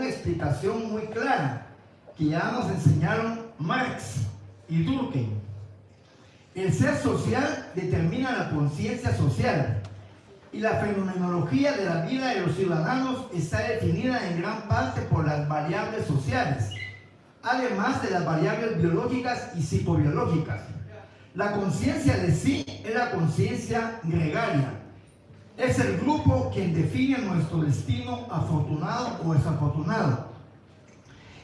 una explicación muy clara que ya nos enseñaron Marx y Durkheim. El ser social determina la conciencia social y la fenomenología de la vida de los ciudadanos está definida en gran parte por las variables sociales, además de las variables biológicas y psicobiológicas. La conciencia de sí es la conciencia gregaria. Es el grupo quien define nuestro destino afortunado o desafortunado,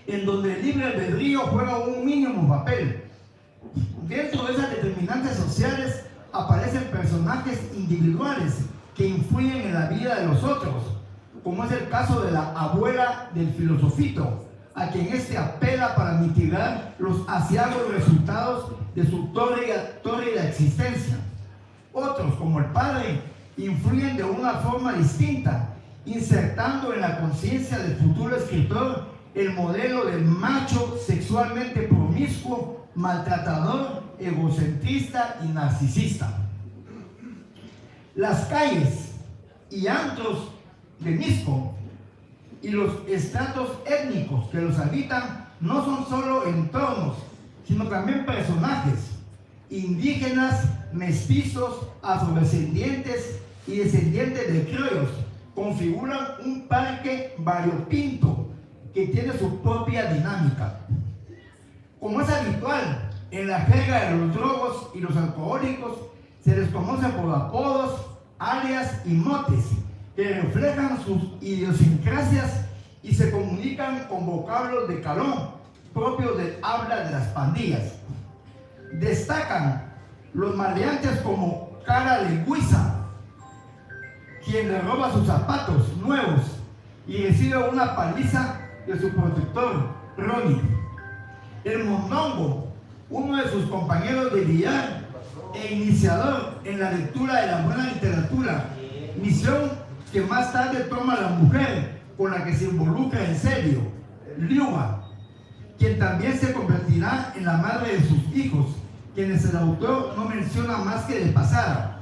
en donde el libre albedrío juega un mínimo papel. Dentro de esas determinantes sociales aparecen personajes individuales que influyen en la vida de los otros, como es el caso de la abuela del filosofito, a quien éste apela para mitigar los aciagos resultados de su tórrida existencia. Otros, como el padre, influyen de una forma distinta, insertando en la conciencia del futuro escritor el modelo del macho sexualmente promiscuo, maltratador, egocentrista y narcisista. Las calles y antros de Misco y los estratos étnicos que los habitan no son solo entornos, sino también personajes indígenas, mestizos, afrodescendientes y descendientes de criollos. Configuran un parque variopinto que tiene su propia dinámica. Como es habitual en la jerga de los drogos y los alcohólicos, se les conoce por apodos, alias y motes que reflejan sus idiosincrasias y se comunican con vocablos de calón propios del habla de las pandillas. Destacan los maleantes como Cara de Guisa, quien le roba sus zapatos nuevos y recibe una paliza de su protector, Ronnie. El mondongo, uno de sus compañeros de billar e iniciador en la lectura de la buena literatura, misión que más tarde toma la mujer con la que se involucra en serio, Liuba, quien también se convertirá en la madre de sus hijos, quienes el autor no menciona más que de pasada.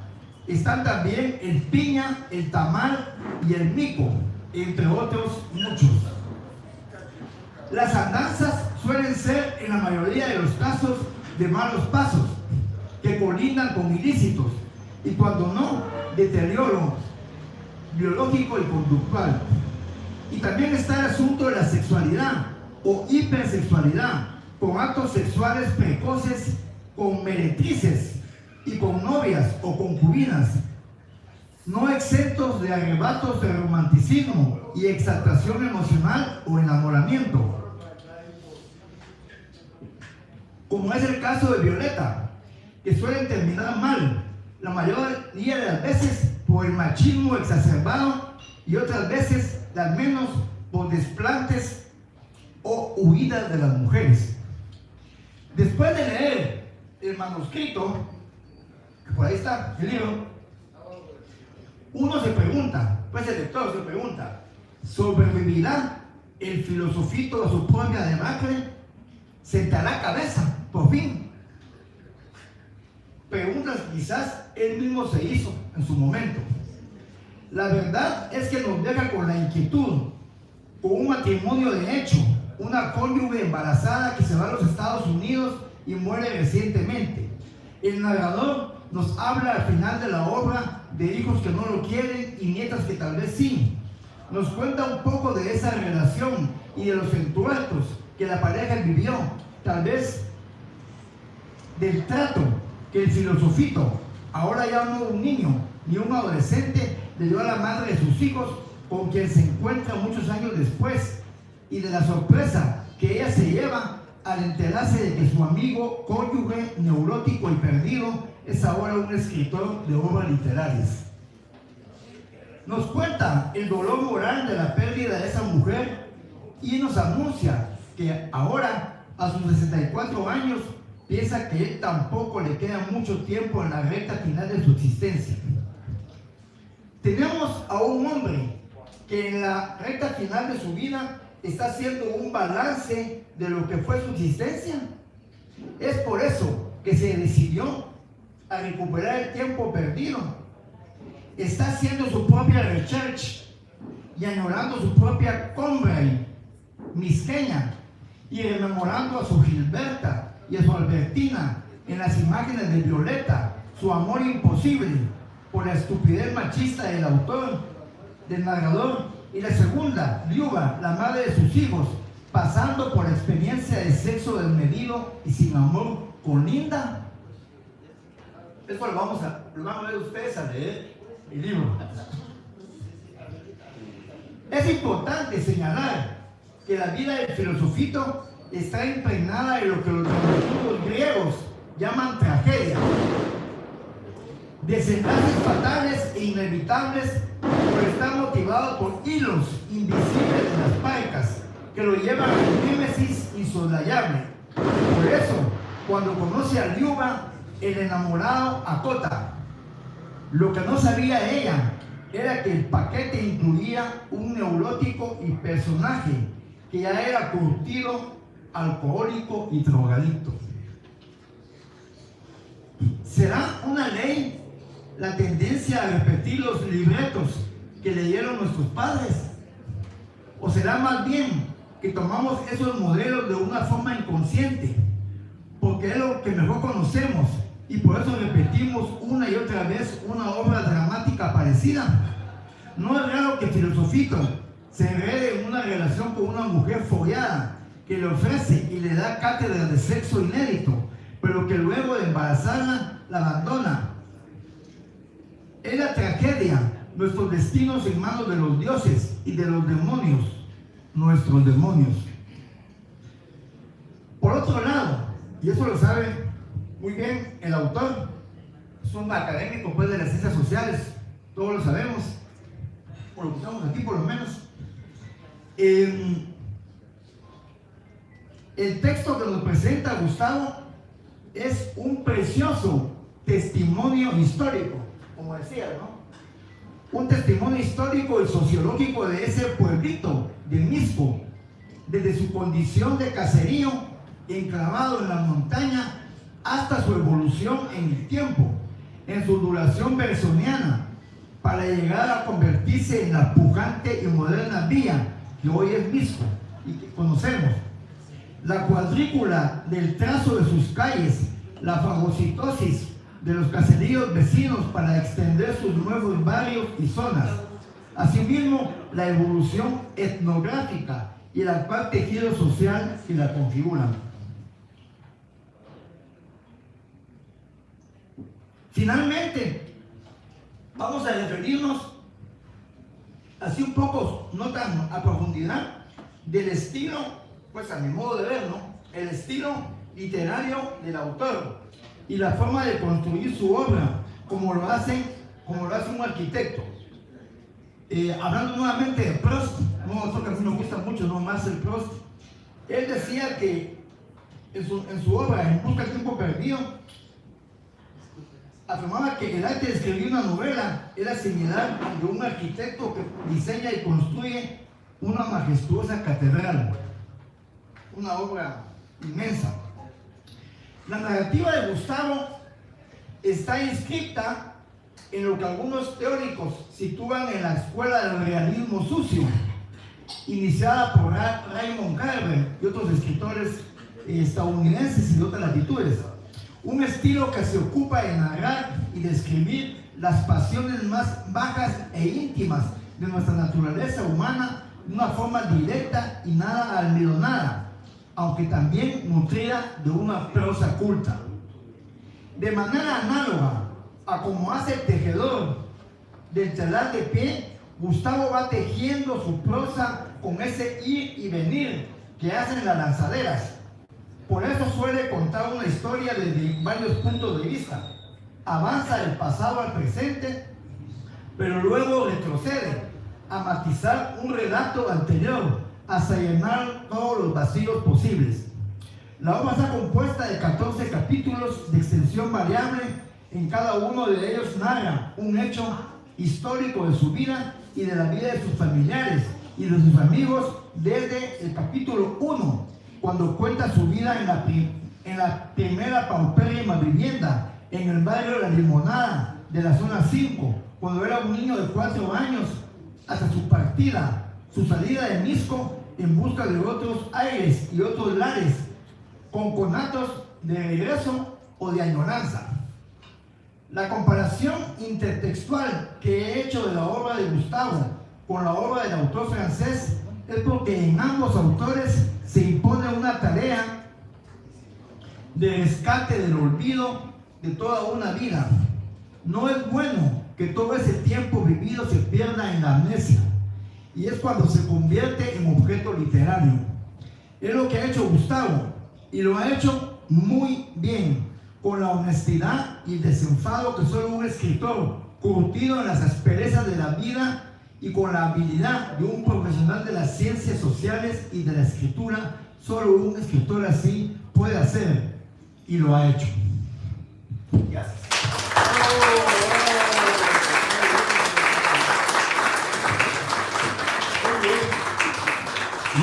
Están también el piña, el tamal y el mico, entre otros muchos. Las andanzas suelen ser en la mayoría de los casos de malos pasos, que colindan con ilícitos, y cuando no, deterioro biológico y conductual. Y también está el asunto de la sexualidad o hipersexualidad, con actos sexuales precoces con meretrices y con novias o concubinas, no exentos de arrebatos de romanticismo y exaltación emocional o enamoramiento, como es el caso de Violeta, que suelen terminar mal, la mayoría de las veces por el machismo exacerbado y otras veces, al menos, por desplantes o huidas de las mujeres. Después de leer el manuscrito, que por ahí está el libro, uno se pregunta, pues el lector se pregunta, ¿sobrevivirá el filosofito a su propia debacle? ¿Sentará cabeza, por fin? Preguntas que quizás él mismo se hizo en su momento. La verdad es que nos deja con la inquietud, con un matrimonio de hecho, una cónyuge embarazada que se va a los Estados Unidos y muere recientemente. El narrador nos habla al final de la obra de hijos que no lo quieren y nietas que tal vez sí. Nos cuenta un poco de esa relación y de los entuertos que la pareja vivió, tal vez del trato que el filosofito, ahora ya no un niño ni un adolescente, le dio a la madre de sus hijos, con quien se encuentra muchos años después, y de la sorpresa que ella se lleva al enterarse de que su amigo, cónyuge, neurótico y perdido, es ahora un escritor de obras literarias. Nos cuenta el dolor moral de la pérdida de esa mujer y nos anuncia que ahora, a sus 64 años, piensa que él tampoco le queda mucho tiempo en la recta final de su existencia. Tenemos a un hombre que en la recta final de su vida está haciendo un balance de lo que fue su existencia. Es por eso que se decidió a recuperar el tiempo perdido. Está haciendo su propia research y añorando su propia Combray, misqueña, y rememorando a su Gilberta y a su Albertina en las imágenes de Violeta, su amor imposible por la estupidez machista del autor, del narrador, y la segunda, Liuba, la madre de sus hijos, pasando por la experiencia de sexo desmedido y sin amor con Linda. Esto lo van a ver ustedes a leer el libro. Es importante señalar que la vida del filosofito está impregnada de lo que los dramaturgos griegos llaman tragedia. Desenlaces fatales e inevitables por estar motivados por hilos invisibles de las paicas que lo llevan a un némesis insoslayable. Por eso, cuando conoce a Liuba, el enamorado acota. Lo que no sabía ella era que el paquete incluía un neurótico y personaje que ya era curtido, alcohólico y drogadicto. ¿Será una ley la tendencia a repetir los libretos que leyeron nuestros padres? ¿O será más bien que tomamos esos modelos de una forma inconsciente? Porque es lo que mejor conocemos y por eso repetimos una y otra vez una obra dramática parecida. No es raro que Filosofito se enrede en una relación con una mujer follada que le ofrece y le da cátedra de sexo inédito, pero que luego de embarazarla la abandona. Es la tragedia, nuestros destinos en manos de los dioses y de los demonios, nuestros demonios. Por otro lado, y eso lo sabe muy bien el autor, es un académico pues de las ciencias sociales, todos lo sabemos, por lo que estamos aquí por lo menos. El texto que nos presenta Gustavo es un precioso testimonio histórico, como decía, ¿no? Un testimonio histórico y sociológico de ese pueblito de Mixco, desde su condición de caserío enclavado en la montaña hasta su evolución en el tiempo, en su duración bersoniana, para llegar a convertirse en la pujante y moderna vía que hoy es Mixco y que conocemos. La cuadrícula del trazo de sus calles, la fagocitosis de los caseríos vecinos para extender sus nuevos barrios y zonas. Asimismo, la evolución etnográfica y el actual tejido social que la configuran. Finalmente, vamos a referirnos así un poco, no tan a profundidad, del estilo, pues a mi modo de ver, ¿no? El estilo literario del autor y la forma de construir su obra, como lo hace un arquitecto. Hablando nuevamente de Proust, nosotros que a mí nos gusta mucho, no más el Proust, él decía que en su obra, En busca del tiempo perdido, afirmaba que el arte de escribir una novela era similar al de un arquitecto que diseña y construye una majestuosa catedral, una obra inmensa. La narrativa de Gustavo está inscrita en lo que algunos teóricos sitúan en la escuela del realismo sucio, iniciada por Raymond Carver y otros escritores estadounidenses y de otras latitudes. Un estilo que se ocupa de narrar y describir las pasiones más bajas e íntimas de nuestra naturaleza humana de una forma directa y nada almidonada, aunque también nutrida de una prosa culta. De manera análoga a como hace el tejedor del telar de pie, Gustavo va tejiendo su prosa con ese ir y venir que hacen las lanzaderas. Por eso suele contar una historia desde varios puntos de vista. Avanza del pasado al presente, pero luego retrocede a matizar un relato anterior hasta llenar todos los vacíos posibles. La obra está compuesta de 14 capítulos de extensión variable. En cada uno de ellos narra un hecho histórico de su vida y de la vida de sus familiares y de sus amigos desde el capítulo 1, cuando cuenta su vida en la primera paupérrima vivienda en el barrio La Limonada de la zona 5, cuando era un niño de 4 años, hasta su partida, su salida de Mixco en busca de otros aires y otros lares, con conatos de regreso o de añoranza. La comparación intertextual que he hecho de la obra de Gustavo con la obra del autor francés es porque en ambos autores se impone una tarea de rescate del olvido de toda una vida. No es bueno que todo ese tiempo vivido se pierda en la amnesia, y es cuando se convierte en objeto literario. Es lo que ha hecho Gustavo, y lo ha hecho muy bien, con la honestidad y el desenfado que solo un escritor curtido en las asperezas de la vida y con la habilidad de un profesional de las ciencias sociales y de la escritura, solo un escritor así puede hacer, y lo ha hecho. Gracias.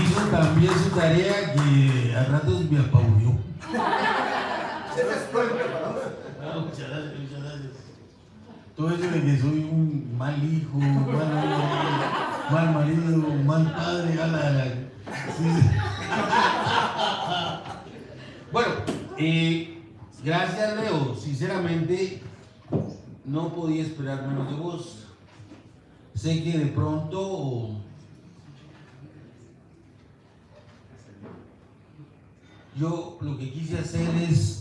Hizo también su tarea que a ratos me apabulló. Muchas gracias, muchas gracias. Todo eso de que soy un mal hijo, mal marido, mal padre, sí. Bueno, gracias, Leo. Sinceramente, no podía esperar menos de vos. Sé que de pronto yo lo que quise hacer es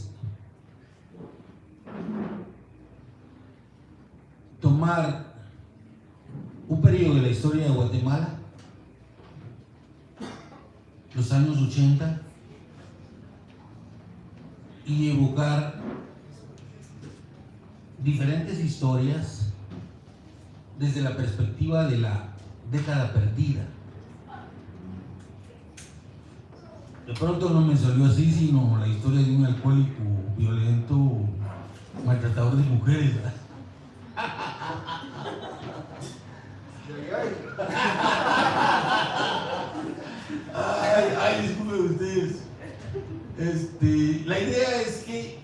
tomar un periodo de la historia de Guatemala, los años 80, y evocar diferentes historias desde la perspectiva de la década perdida. De pronto no me salió así, sino la historia de un alcohólico violento, maltratador de mujeres, ¿verdad? Ay, disculpen ustedes. La idea es que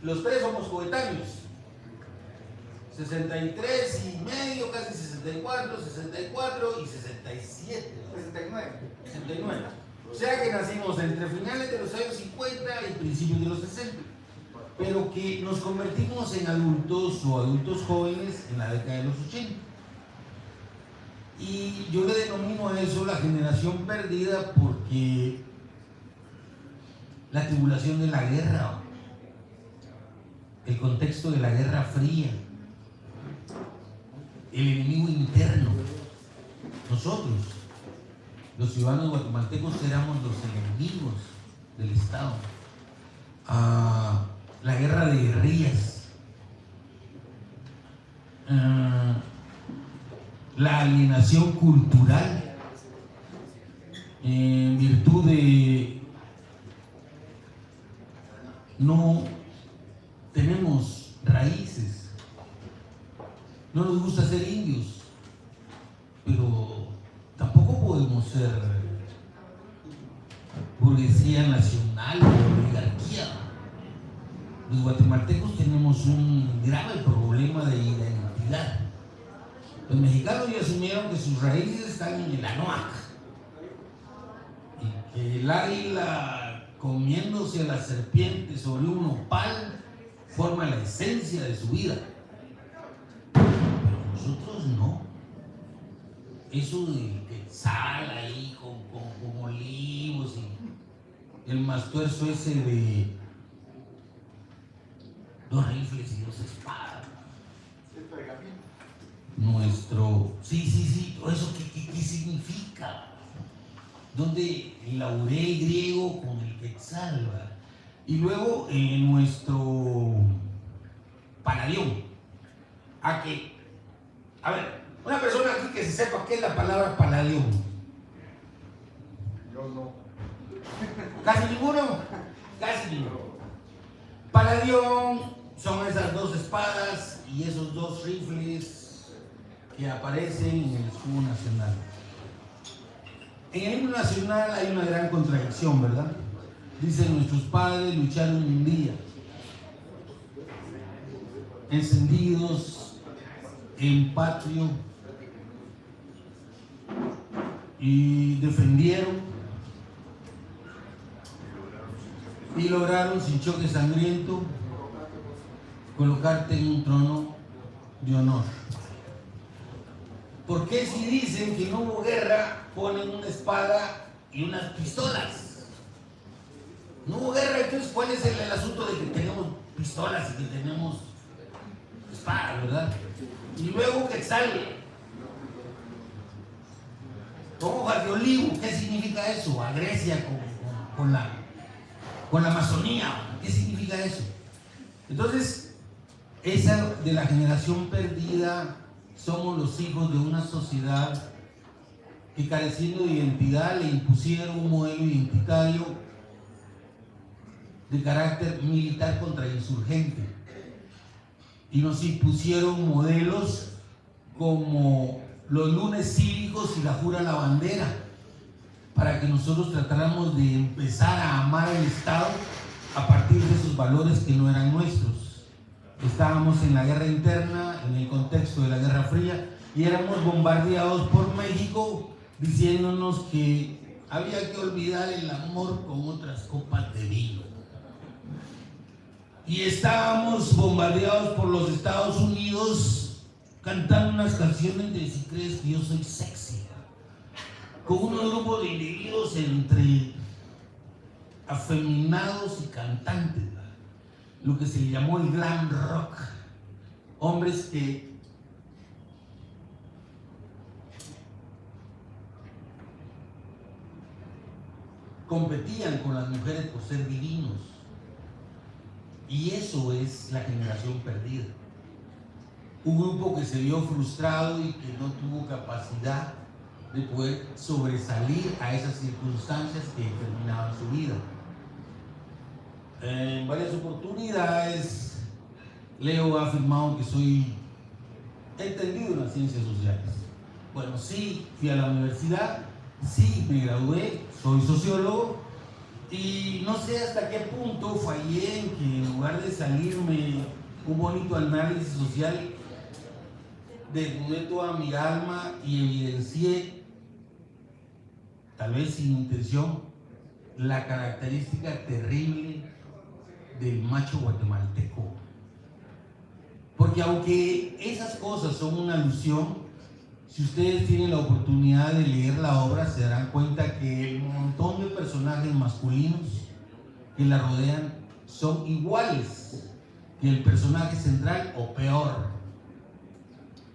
los tres somos coetáneos. 63 y medio, casi 64, 64 y 67. 69. O sea que nacimos entre finales de los años 50 y principios de los 60. Pero que nos convertimos en adultos o adultos jóvenes en la década de los 80. Y yo le denomino a eso la generación perdida porque la tribulación de la guerra, el contexto de la Guerra Fría, el enemigo interno, nosotros, los ciudadanos guatemaltecos, éramos los enemigos del Estado. La guerra de guerrillas, la alienación cultural, en virtud de no tenemos raíces, no nos gusta ser indios, pero tampoco podemos ser burguesía nacional o oligarquía. Los guatemaltecos tenemos un grave problema de identidad. Los mexicanos ya asumieron que sus raíces están en el Anahuac y que el águila comiéndose a la serpiente sobre un nopal forma la esencia de su vida. Pero nosotros no. Eso de quetzal ahí con olivos y el mastuerzo ese de 2 rifles y 2 espadas. Sí, todo eso, ¿qué significa? Donde el laurel griego con el quetzal, ¿verdad? Y luego nuestro Palladium. A ver, una persona aquí que se sepa qué es la palabra Palladium. Yo no. ¿Casi ninguno? Casi ninguno. Palladium son esas 2 espadas y esos 2 rifles que aparecen en el escudo nacional. En el himno nacional hay una gran contradicción, ¿verdad? Dicen: nuestros padres lucharon un día, encendidos en patrio y defendieron y lograron sin choque sangriento colocarte en un trono de honor. ¿Por qué si dicen que no hubo guerra ponen una espada y unas pistolas? No hubo guerra, entonces ¿cuál es el asunto de que tenemos pistolas y que tenemos espadas, verdad? Y luego Quetzal, con hojas de olivo, ¿qué significa eso? A Grecia con la Amazonía, ¿qué significa eso? Entonces, esa de la generación perdida, somos los hijos de una sociedad que, careciendo de identidad, le impusieron un modelo identitario de carácter militar contra insurgente, y nos impusieron modelos como los lunes cívicos y la jura a la bandera, para que nosotros tratáramos de empezar a amar al Estado a partir de esos valores que no eran nuestros. Estábamos en la guerra interna, en el contexto de la Guerra Fría, y éramos bombardeados por México diciéndonos que había que olvidar el amor con otras copas de vino. Y estábamos bombardeados por los Estados Unidos cantando unas canciones de Si crees que yo soy sexy, con un grupo de individuos entre afeminados y cantantes, lo que se le llamó el glam rock, hombres que competían con las mujeres por ser divinos. Y eso es la generación perdida. Un grupo que se vio frustrado y que no tuvo capacidad de poder sobresalir a esas circunstancias que determinaban su vida. En varias oportunidades, Leo ha afirmado que soy entendido en las ciencias sociales. Bueno, sí, fui a la universidad, sí, me gradué, soy sociólogo, y no sé hasta qué punto fallé en que en lugar de salirme un bonito análisis social, desnudé toda mi alma y evidencié, tal vez sin intención, la característica terrible del macho guatemalteco. Porque aunque esas cosas son una alusión, si ustedes tienen la oportunidad de leer la obra, se darán cuenta que el montón de personajes masculinos que la rodean son iguales que el personaje central o peor.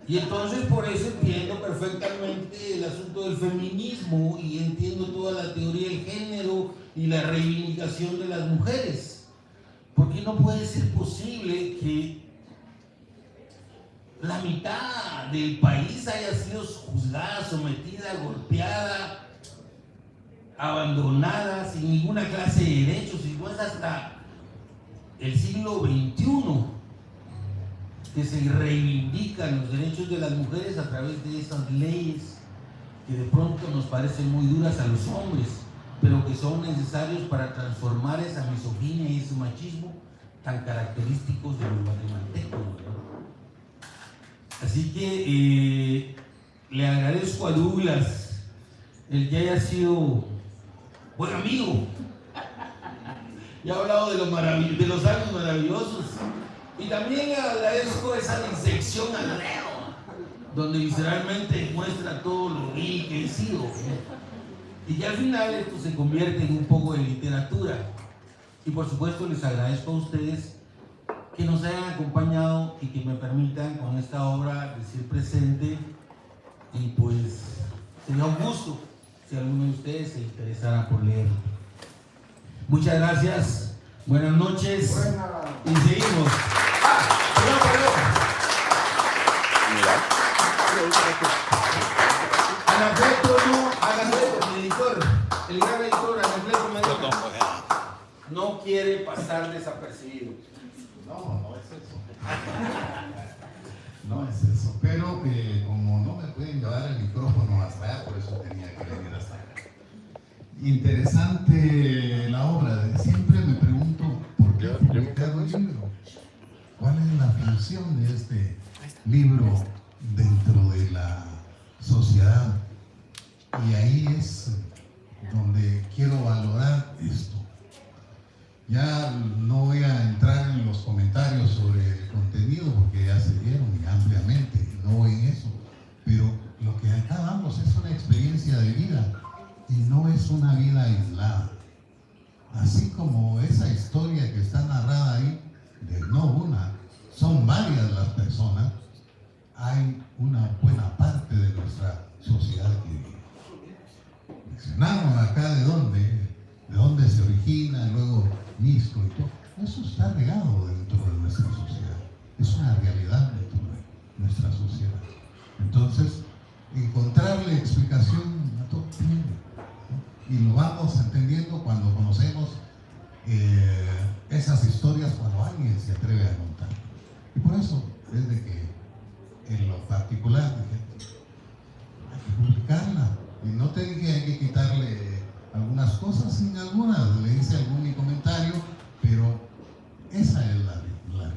Y entonces por eso entiendo perfectamente el asunto del feminismo y entiendo toda la teoría del género y la reivindicación de las mujeres. Porque no puede ser posible que la mitad del país haya sido juzgada, sometida, golpeada, abandonada, sin ninguna clase de derechos, y no es hasta el siglo XXI que se reivindican los derechos de las mujeres a través de esas leyes que de pronto nos parecen muy duras a los hombres, pero que son necesarios para transformar esa misoginia y ese machismo tan característicos de los guatemaltecos, ¿no? Así que le agradezco a Douglas el que haya sido buen amigo. Ya he hablado de los años maravillosos. Y también le agradezco esa disección al Leo, donde visceralmente muestra todo lo vil que he sido. Y que al final esto se convierte en un poco de literatura. Y por supuesto les agradezco a ustedes que nos hayan acompañado y que me permitan con esta obra decir presente, y pues sería un gusto si alguno de ustedes se interesara por leerlo. Muchas gracias, buenas noches y seguimos. Perdón. Anacleto, el editor, el gran editor Anacleto Medina, no quiere pasar desapercibido. No es eso. No es eso. Pero como no me pueden llevar el micrófono hasta allá, por eso tenía que venir hasta acá. Interesante la obra. Siempre me pregunto por qué publicar un libro. ¿Cuál es la función de este libro dentro de la sociedad? Y ahí es donde quiero valorar esto. Ya no voy a entrar en los comentarios sobre el contenido porque ya se dieron ampliamente, no voy en eso, pero lo que acá damos es una experiencia de vida y no es una vida aislada. Así como esa historia que está narrada ahí, de no una, son varias las personas, hay una buena parte de nuestra sociedad que vive. Mencionamos acá de dónde se origina, luego Misco y todo. Eso está regado dentro de nuestra sociedad. Es una realidad dentro de nuestra sociedad. Entonces, encontrarle explicación a todo tiene, ¿no? Y lo vamos entendiendo cuando conocemos esas historias, cuando alguien se atreve a contar. Y por eso es de que en lo particular dije, hay que publicarla. Y no te dije hay que quitarle algunas cosas, sin algunas, le hice algún comentario, pero esa es la realidad.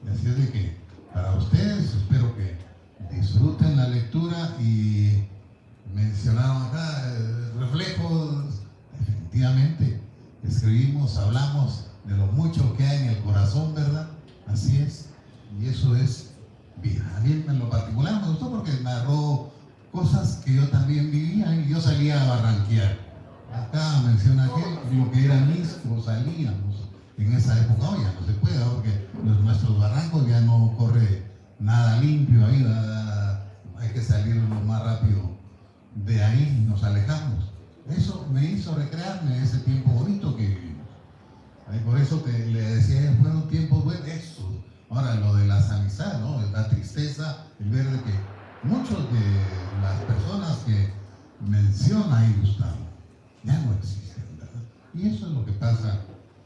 Y así es de que para ustedes espero que disfruten la lectura y mencionaron acá reflejos, definitivamente escribimos, hablamos de lo mucho que hay en el corazón, ¿verdad? Así es, y eso es vida. A mí en lo particular me gustó porque narró cosas que yo también vivía y yo salía a barranquear. Acá menciona que lo que era Misco, salíamos en esa época. Hoy ya no se puede porque nuestros barrancos ya no corre nada limpio ahí, hay que salir lo más rápido de ahí, nos alejamos. Eso me hizo recrearme ese tiempo bonito que vivimos. Por eso le decía, fueron tiempos buenos, eso. Ahora lo de las amistades, ¿no? La tristeza, el ver de que muchos de las personas que menciona ahí Gustavo ya no existen, ¿verdad? Y eso es lo que pasa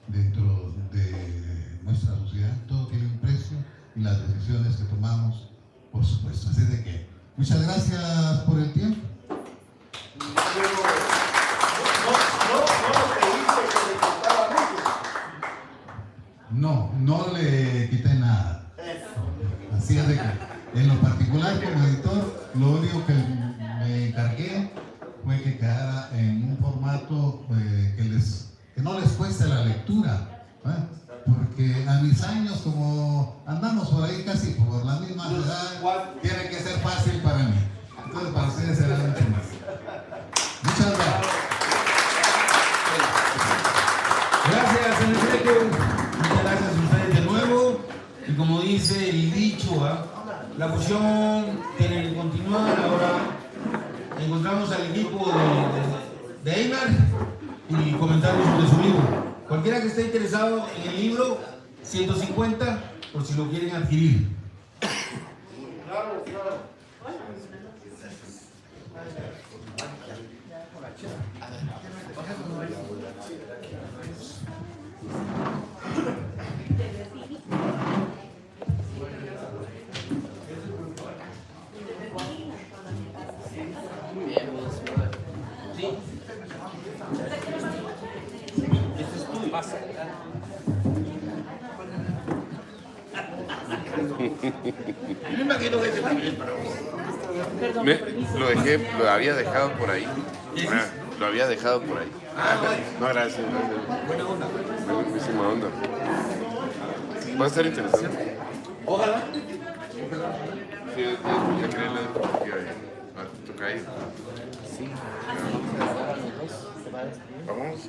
dentro de nuestra sociedad. Todo tiene un precio y las decisiones que tomamos, por supuesto. Así de que muchas gracias por el tiempo. No le quité nada. Así es de que, en lo particular, como editor, lo único que me encargué fue que quedara en un formato que no les cueste la lectura, ¿eh? Porque a mis años, como andamos por ahí casi por la misma edad, tiene que ser fácil para mí. Entonces, para ustedes será mucho más. Muchas gracias. Gracias, Enrique. Muchas gracias a ustedes de nuevo. Y como dice el dicho, la fusión tiene que continuar. Ahora encontramos al equipo de Eibar y comentarios sobre su libro. Cualquiera que esté interesado en el libro, 150 por si lo quieren adquirir. Claro, claro. Me imagino que ese también para vos. Lo había dejado por ahí. Lo había dejado por ahí. No, gracias. Buena onda. Buenísima onda. Va a estar interesante. Ojalá. Sí, ya quería leer a tu caída. Sí. Vamos.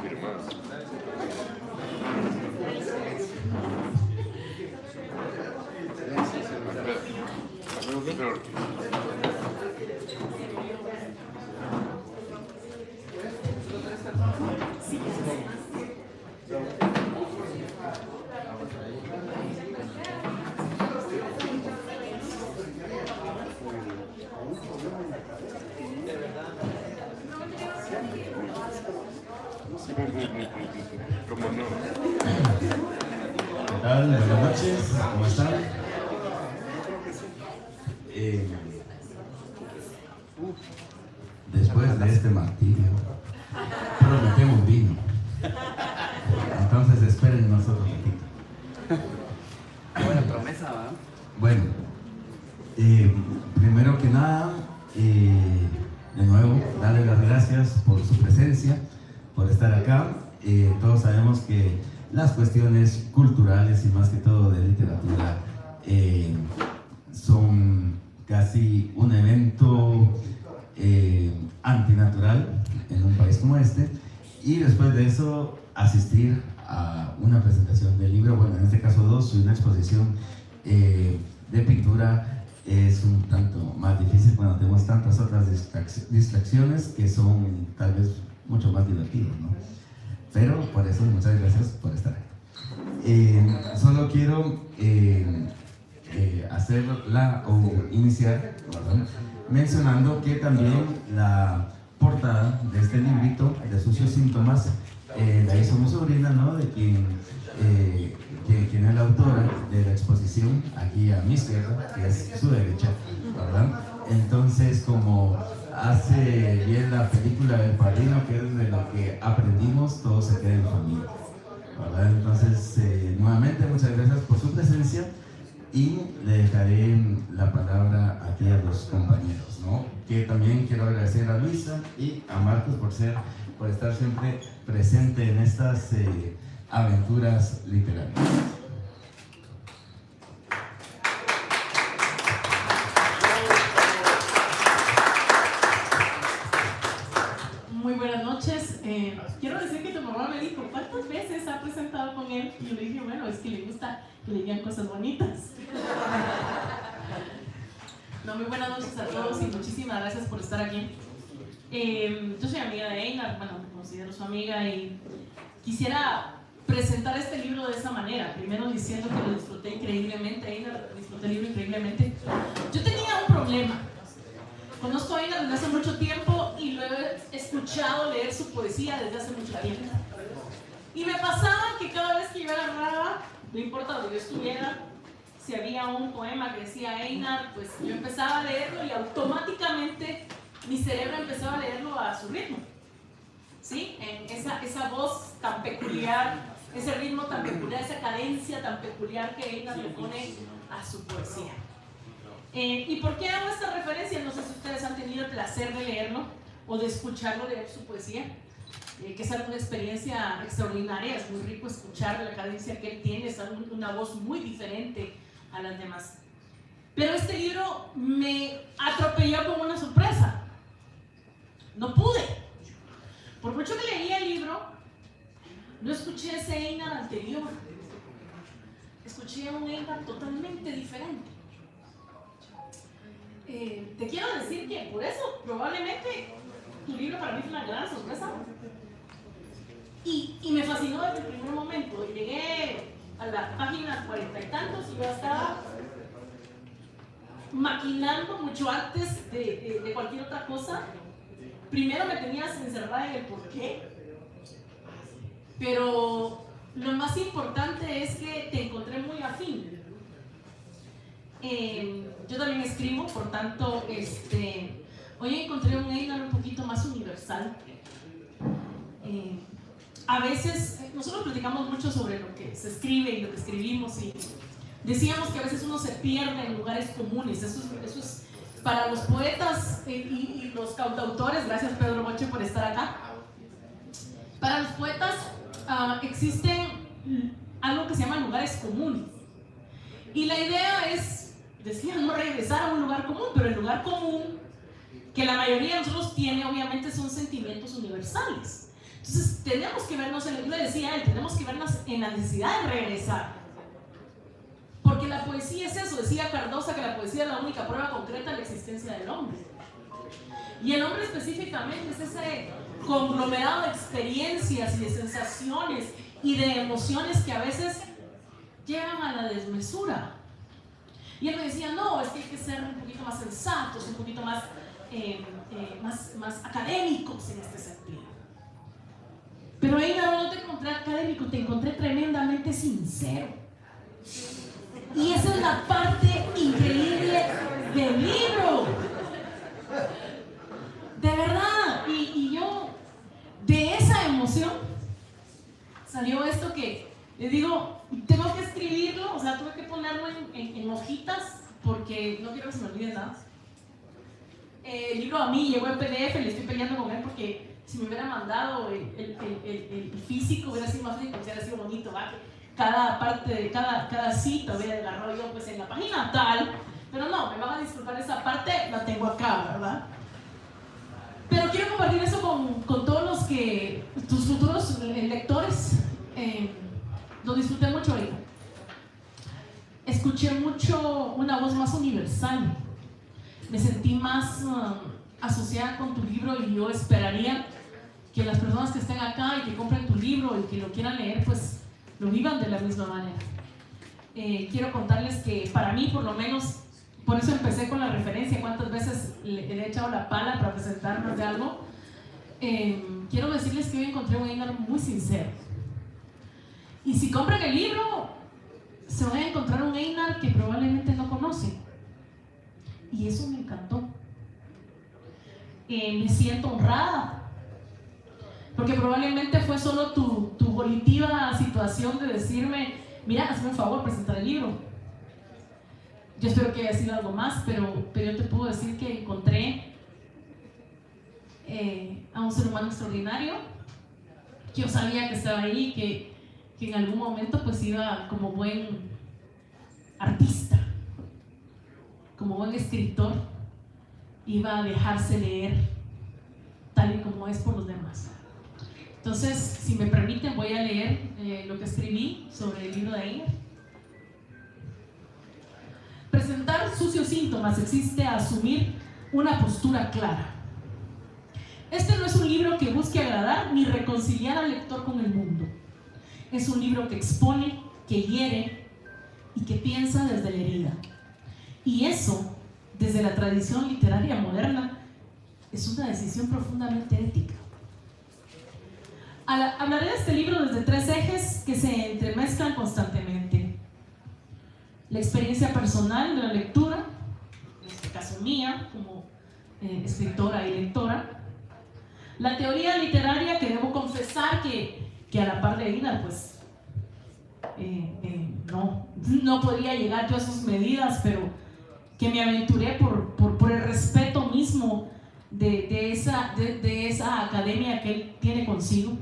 Firmados. ¿Cómo no? ¿Qué tal? Buenas noches, ¿cómo están? Después de este martirio, prometemos vino. Entonces esperen nosotros un ratito. Buena promesa, ¿va? Bueno, primero que nada, de nuevo, darle las gracias por su presencia, por estar acá. Todos sabemos que las cuestiones culturales y más que todo de literatura son casi un evento antinatural en un país como este, y después de eso asistir a una presentación del libro, bueno, en este caso dos, una exposición de pintura es un tanto más difícil cuando tenemos tantas otras distracciones que son tal vez mucho más divertidos, ¿no? Pero por eso muchas gracias por estar aquí. Solo quiero iniciar, perdón, mencionando que también la portada de este librito de Sucios Síntomas la hizo mi sobrina, ¿no? De quien es la autora de la exposición, aquí a mi izquierda, que es su derecha, ¿verdad? Entonces, como hace bien la película del Padrino, que es de lo que aprendimos, todo se queda en familia, ¿verdad? Entonces, nuevamente, muchas gracias por su presencia y le dejaré la palabra aquí a los compañeros, ¿no? Que también quiero agradecer a Luisa y a Marcos por estar siempre presente en estas aventuras literarias. Muy buenas noches. Quiero decir que tu mamá me dijo, ¿cuántas veces ha presentado con él? Y yo le dije, bueno, es que le gusta que le digan cosas bonitas. No, muy buenas noches a todos y muchísimas gracias por estar aquí. Yo soy amiga de Einar, bueno, me considero su amiga y quisiera presentar este libro de esa manera. Primero diciendo que lo disfruté increíblemente, Einar, disfruté el libro increíblemente. Yo tenía un problema. Conozco a Einar desde hace mucho tiempo y lo he escuchado leer su poesía desde hace mucho tiempo. Y me pasaba que cada vez que yo agarraba, no importa donde yo estuviera, si había un poema que decía Einar, pues yo empezaba a leerlo y automáticamente mi cerebro empezaba a leerlo a su ritmo. ¿Sí? En esa voz tan peculiar, ese ritmo tan peculiar, esa cadencia tan peculiar que Einar le pone a su poesía. ¿Y por qué hago esta referencia? No sé si ustedes han tenido el placer de leerlo o de escucharlo leer su poesía, que es una experiencia extraordinaria. Es muy rico escuchar la cadencia que él tiene, es una voz muy diferente a las demás. Pero este libro me atropelló como una sorpresa. No pude. Por mucho que leía el libro, no escuché ese Einar anterior. Escuché un Einar totalmente diferente. Te quiero decir que por eso probablemente tu libro para mí fue una gran sorpresa. Y me fascinó desde el primer momento. Llegué a la página 40 y tantos y yo estaba maquinando mucho antes de cualquier otra cosa. Primero me tenías encerrada en el porqué, pero lo más importante es que te encontré muy afín. Yo también escribo, por tanto, hoy encontré un Einar un poquito más universal. A veces, nosotros platicamos mucho sobre lo que se escribe y lo que escribimos y decíamos que a veces uno se pierde en lugares comunes. Eso es para los poetas y los cantautores. Gracias, Pedro Moche, por estar acá. Para los poetas existen algo que se llama lugares comunes. Y la idea es, decían, no regresar a un lugar común, pero el lugar común que la mayoría de nosotros tiene, obviamente, son sentimientos universales. Entonces, tenemos que vernos, yo le decía a él, tenemos que vernos en la necesidad de regresar. Porque la poesía es eso, decía Cardosa que la poesía es la única prueba concreta de la existencia del hombre. Y el hombre específicamente es ese conglomerado de experiencias y de sensaciones y de emociones que a veces llegan a la desmesura. Y él me decía, no, es que hay que ser un poquito más sensatos, un poquito más académicos en este sentido. Pero Einar, no te encontré académico, te encontré tremendamente sincero. Y esa es la parte increíble del libro. De verdad. Y yo, de esa emoción, salió esto que, le digo, tengo que escribirlo, o sea, tuve que ponerlo en hojitas porque no quiero que se me olvide nada. El libro a mí llegó en PDF, le estoy peleando con él porque si me hubiera mandado el físico hubiera sido más fácil, hubiera sido bonito, ¿va? Cada parte de cada cita hubiera agarrado yo pues en la página tal, pero no, me van a disculpar, esa parte la tengo acá, ¿verdad? Pero quiero compartir eso con todos los que, tus futuros lectores. Lo disfruté mucho ahí. Escuché mucho una voz más universal. Me sentí más asociada con tu libro y yo esperaría que las personas que estén acá y que compren tu libro y que lo quieran leer, pues lo vivan de la misma manera. Quiero contarles que para mí, por lo menos, por eso empecé con la referencia, cuántas veces le he echado la pala para presentarnos de algo. Quiero decirles que hoy encontré un Einar muy sincero. Y si compran el libro, se van a encontrar un Einar que probablemente no conocen. Y eso me encantó. Me siento honrada. Porque probablemente fue solo tu volitiva situación de decirme, mira, hazme un favor, presentar el libro. Yo espero que haya sido algo más, pero yo te puedo decir que encontré a un ser humano extraordinario, que yo sabía que estaba ahí, que en algún momento pues iba como buen artista, como buen escritor, iba a dejarse leer tal y como es por los demás. Entonces, si me permiten, voy a leer lo que escribí sobre el libro de Einar. Presentar sucios síntomas existe a asumir una postura clara. Este no es un libro que busque agradar ni reconciliar al lector con el mundo. Es un libro que expone, que hiere y que piensa desde la herida. Y eso, desde la tradición literaria moderna, es una decisión profundamente ética. Hablaré de este libro desde tres ejes que se entremezclan constantemente: la experiencia personal de la lectura, en este caso mía, como escritora y lectora; la teoría literaria, que debo confesar que a la par de Einar, pues no podría llegar yo a sus medidas, pero que me aventuré por el respeto mismo de esa academia que él tiene consigo;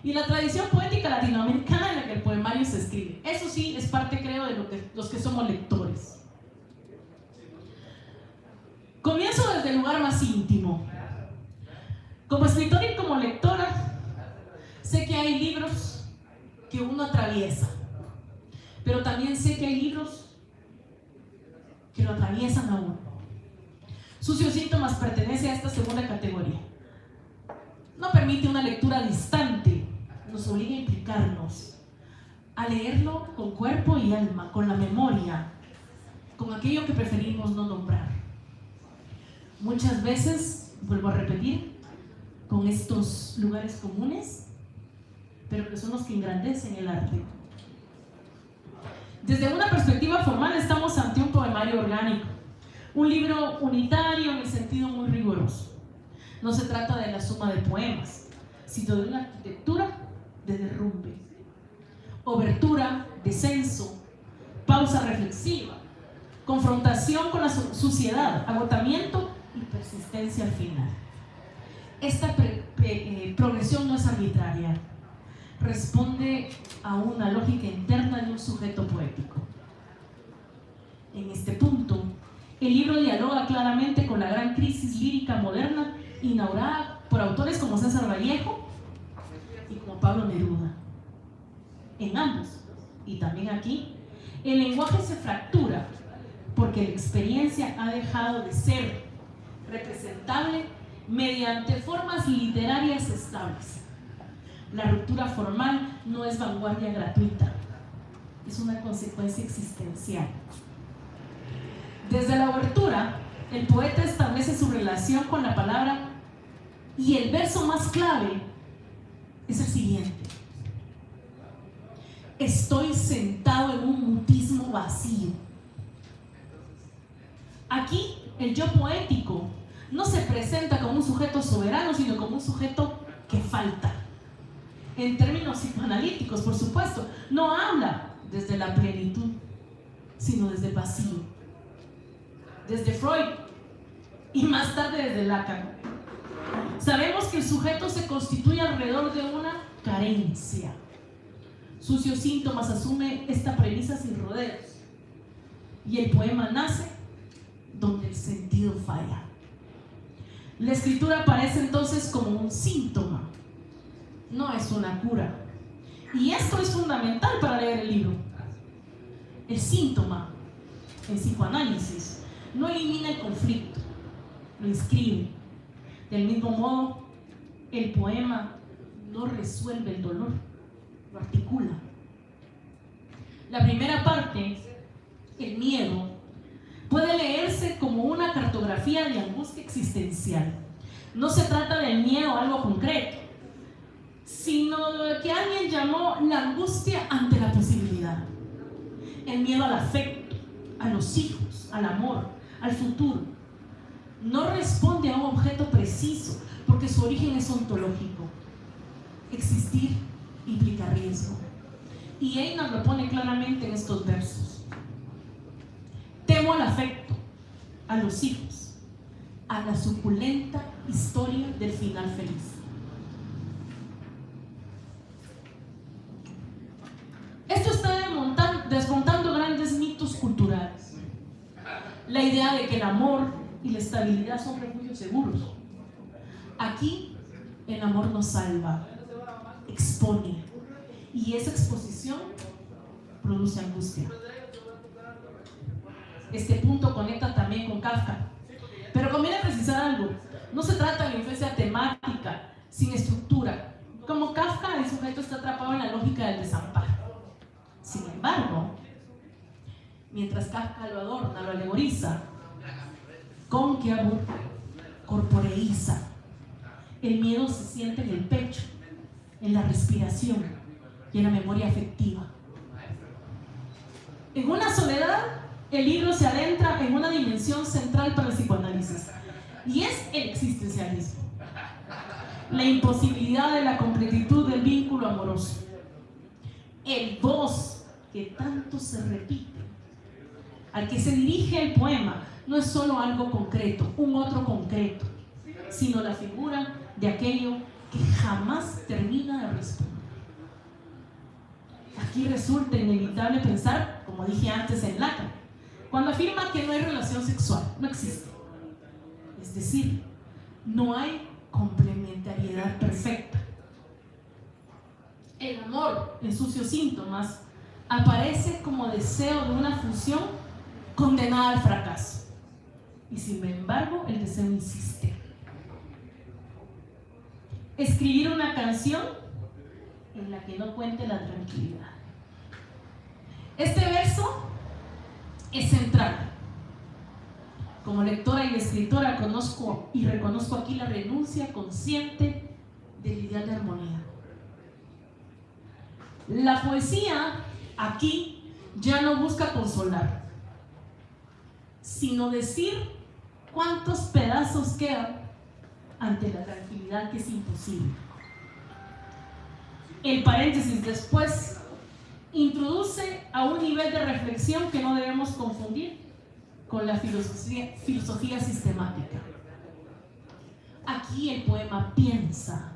y la tradición poética latinoamericana en la que el poemario se escribe. Eso sí, es parte, creo, de los que somos lectores. Comienzo desde el lugar más íntimo. Como escritora y como lectora, sé que hay libros que uno atraviesa, pero también sé que hay libros que lo atraviesan a uno. Sucios síntomas pertenece a esta segunda categoría. No permite una lectura distante, nos obliga a implicarnos, a leerlo con cuerpo y alma, con la memoria, con aquello que preferimos no nombrar. Muchas veces, vuelvo a repetir, con estos lugares comunes, pero que son los que engrandecen el arte. Desde una perspectiva formal, estamos ante un poemario orgánico, un libro unitario en el sentido muy riguroso. No se trata de la suma de poemas, sino de una arquitectura de derrumbe, obertura, descenso, pausa reflexiva, confrontación con la suciedad, agotamiento y persistencia al final. Esta progresión no es arbitraria, responde a una lógica interna de un sujeto poético. En este punto, el libro dialoga claramente con la gran crisis lírica moderna inaugurada por autores como César Vallejo y como Pablo Neruda. En ambos, y también aquí, el lenguaje se fractura porque la experiencia ha dejado de ser representable mediante formas literarias estables. La ruptura formal no es vanguardia gratuita, es una consecuencia existencial. Desde la obertura, el poeta establece su relación con la palabra y el verso más clave es el siguiente: estoy sentado en un mutismo vacío. Aquí el yo poético no se presenta como un sujeto soberano, sino como un sujeto que falta. En términos psicoanalíticos, por supuesto, no habla desde la plenitud, sino desde el vacío. desde Freud y más tarde desde Lacan. Sabemos que el sujeto se constituye alrededor de una carencia. Sucios Síntomas asume esta premisa sin rodeos. Y el poema nace donde el sentido falla. La escritura aparece entonces como un síntoma, no es una cura. Y esto es fundamental para leer el libro. El síntoma, en psicoanálisis, no elimina el conflicto, lo inscribe. Del mismo modo, el poema no resuelve el dolor, lo articula. La primera parte, el miedo, puede leerse como una cartografía de angustia existencial. No se trata del miedo a algo concreto, sino de lo que alguien llamó la angustia ante la posibilidad. El miedo al afecto, a los hijos, al amor, al futuro. No responde a un objeto preciso, porque su origen es ontológico. Existir implica riesgo. Y Einar lo pone claramente en estos versos. Temo al afecto, a los hijos, a la suculenta historia del final feliz. Esto está desmontando grandes mitos culturales. La idea de que el amor y la estabilidad son refugios seguros. Aquí el amor nos salva, expone, y esa exposición produce angustia. Este punto conecta también con Kafka. Pero conviene precisar algo. No se trata de una influencia temática, sin estructura. Como Kafka, el sujeto está atrapado en la lógica del desamparo. Sin embargo, mientras Kafka lo adorna, lo alegoriza, Conquiabur corporeiza. El miedo se siente en el pecho, en la respiración y en la memoria afectiva. En una soledad, el libro se adentra en una dimensión central para el psicoanálisis, y es el existencialismo. La imposibilidad de la completitud del vínculo amoroso. El vos que tanto se repite, al que se dirige el poema, no es solo algo concreto, un otro concreto, sino la figura de aquello que jamás termina de responder. Aquí resulta inevitable pensar, como dije antes, en Lacan, cuando afirma que no hay relación sexual, no existe. Es decir, no hay complementariedad perfecta. El amor, en Sucios Síntomas, aparece como deseo de una fusión condenada al fracaso. Y sin embargo, el deseo insiste. Escribir una canción en la que no cuente la tranquilidad. Este verso es central. Como lectora y escritora conozco y reconozco aquí la renuncia consciente del ideal de armonía. La poesía aquí ya no busca consolar, sino decir cuántos pedazos quedan ante la tranquilidad que es imposible. El paréntesis después introduce a un nivel de reflexión que no debemos confundir con la filosofía sistemática. Aquí el poema piensa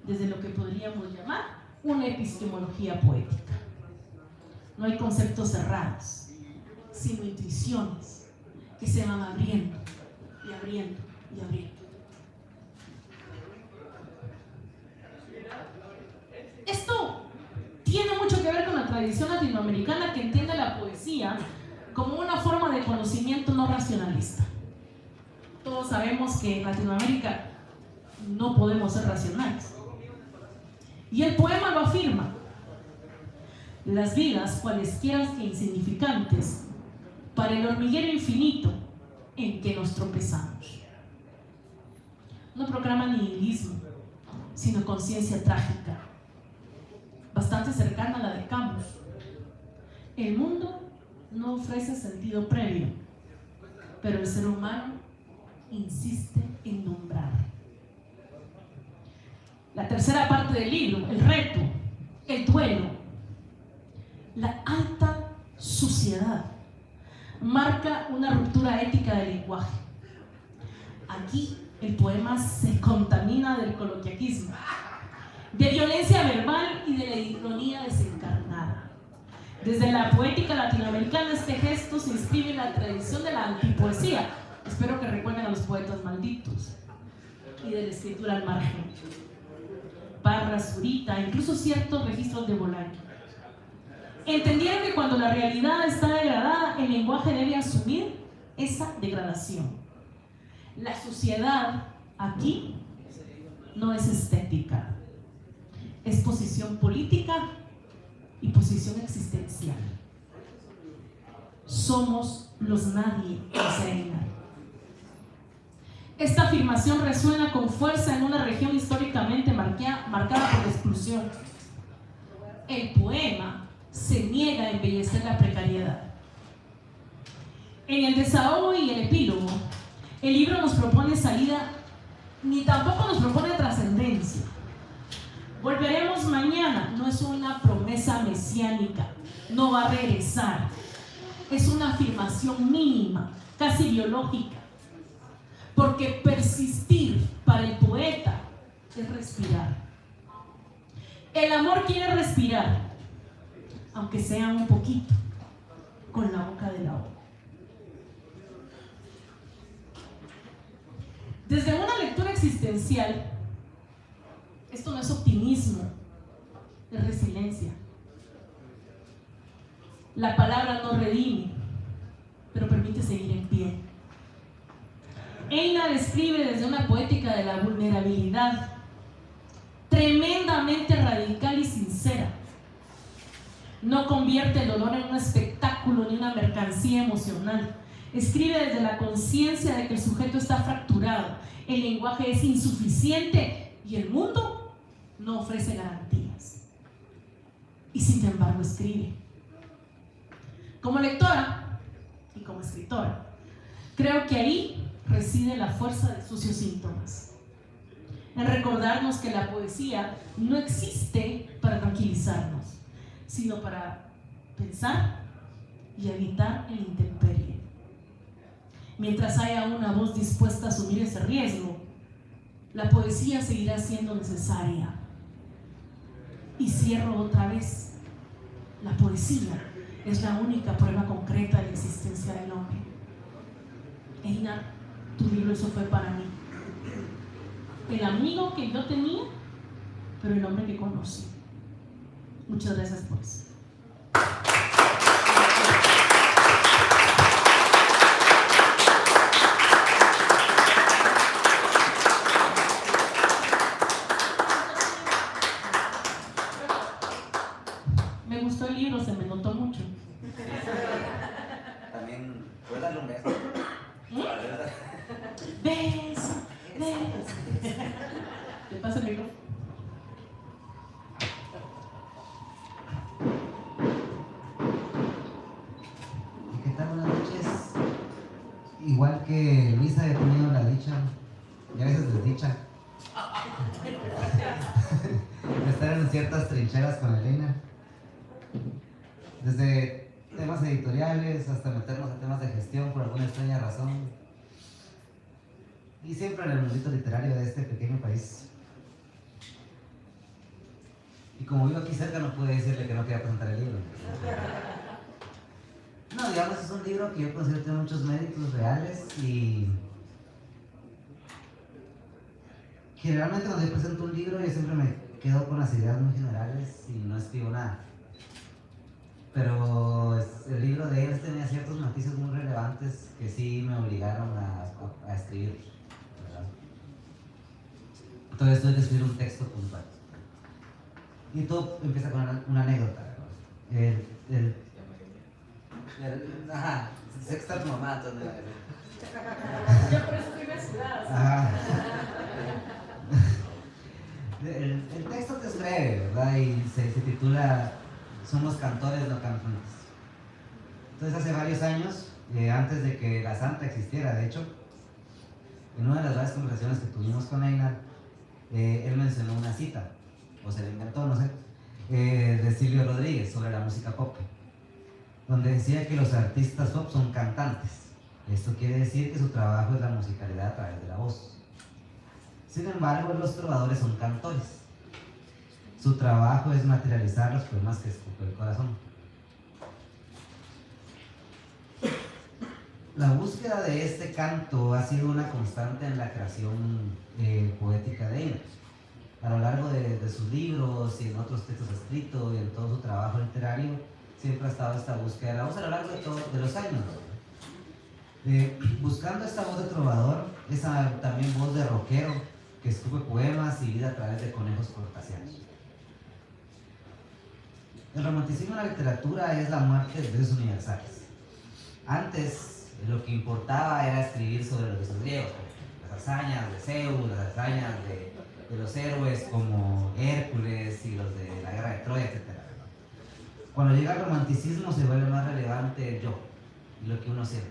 desde lo que podríamos llamar una epistemología poética. No hay conceptos cerrados, sino intuiciones que se van abriendo y abriendo y abriendo. Esto tiene mucho que ver con la tradición latinoamericana, que entiende la poesía como una forma de conocimiento no racionalista. Todos sabemos que en Latinoamérica no podemos ser racionales. Y el poema lo afirma. Las vidas, cualesquiera que insignificantes, para el hormiguero infinito en que nos tropezamos. No proclama nihilismo, sino conciencia trágica, bastante cercana a la de Camus. El mundo no ofrece sentido previo, pero el ser humano insiste en nombrar. La tercera parte del libro, el reto, el duelo, la alta suciedad, marca una ruptura ética del lenguaje. Aquí el poema se contamina del coloquialismo, de violencia verbal y de la ironía desencarnada. Desde la poética latinoamericana este gesto se inscribe en la tradición de la antipoesía, espero que recuerden a los poetas malditos, y de la escritura al margen. Parra, Zurita, incluso ciertos registros de Bolaño. Entendieron que cuando la realidad está degradada, el lenguaje debe asumir esa degradación. La sociedad aquí no es estética, es posición política y posición existencial. Somos los nadie, dice Einar. Esta afirmación resuena con fuerza en una región históricamente marcada por la exclusión. El poema se niega a embellecer la precariedad. En el desahogo y el epílogo, el libro nos propone salida, ni tampoco nos propone trascendencia. Volveremos mañana, no es una promesa mesiánica, no va a regresar. Es una afirmación mínima, casi biológica. Porque persistir para el poeta es respirar. El amor quiere respirar, aunque sea un poquito, con la boca de la boca. Desde una lectura existencial, esto no es optimismo, es resiliencia. La palabra no redime, pero permite seguir en pie. Einar escribe desde una poética de la vulnerabilidad, tremendamente radical y sincera. No convierte el dolor en un espectáculo ni una mercancía emocional. Escribe desde la conciencia de que el sujeto está fracturado, el lenguaje es insuficiente y el mundo no ofrece garantías. Y sin embargo escribe. Como lectora y como escritora, creo que ahí reside la fuerza de Sucios Síntomas, en recordarnos que la poesía no existe para tranquilizarnos, sino para pensar y evitar el intemperie. Mientras haya una voz dispuesta a asumir ese riesgo, la poesía seguirá siendo necesaria. Y cierro otra vez, la poesía es la única prueba concreta de la existencia del hombre. Einar, tu libro eso fue para mí. El amigo que yo tenía, pero el hombre que conocí. Muchas gracias por eso. Me gustó el libro, se me notó mucho. También, ¿puedes darle un beso? Beso, beso. ¿Te pasa el micrófono? ¿Qué tal? Buenas noches. Igual que Luisa, he tenido la dicha, y a veces desdicha, de estar en ciertas trincheras con el Einar. Desde temas editoriales hasta meternos en temas de gestión por alguna extraña razón. Y siempre en el mundito literario de este pequeño país. Y como vivo aquí cerca, no pude decirle que no quería presentar el libro. No, digamos, es un libro que yo considero que tiene muchos méritos reales y generalmente cuando yo presento un libro yo siempre me quedo con las ideas muy generales y no escribo nada. Pero el libro de ellos tenía ciertos matices muy relevantes que sí me obligaron a escribir, ¿verdad? Entonces tuve que escribir un texto puntual. Y todo empieza con una anécdota, ¿verdad? Ajá, sexta tu mamá, entonces. Yo por eso fui mencionada. Ajá. El texto que es breve, ¿verdad? Y se titula Somos cantores, no cantantes. Entonces hace varios años, antes de que la Santa existiera, de hecho, en una de las varias conversaciones que tuvimos con Einar, él mencionó una cita, o se la inventó, no sé, de Silvio Rodríguez sobre la música pop. donde decía que los artistas pop son cantantes. Esto quiere decir que su trabajo es la musicalidad a través de la voz. Sin embargo, los trovadores son cantores. Su trabajo es materializar los poemas que escupe el corazón. La búsqueda de este canto ha sido una constante en la creación poética de Einar. A lo largo de sus libros y en otros textos escritos y en todo su trabajo literario, siempre ha estado esta búsqueda de la voz a lo largo de los años. Buscando esta voz de trovador, esa también voz de rockero que escupe poemas y vida a través de conejos cortasianos. El romanticismo en la literatura es la muerte de dioses universales. Antes, lo que importaba era escribir sobre los dioses griegos, las hazañas de Zeus, las hazañas de los héroes como Hércules y los de la guerra de Troya, etc. Cuando llega el romanticismo se vuelve más relevante el yo y lo que uno siente.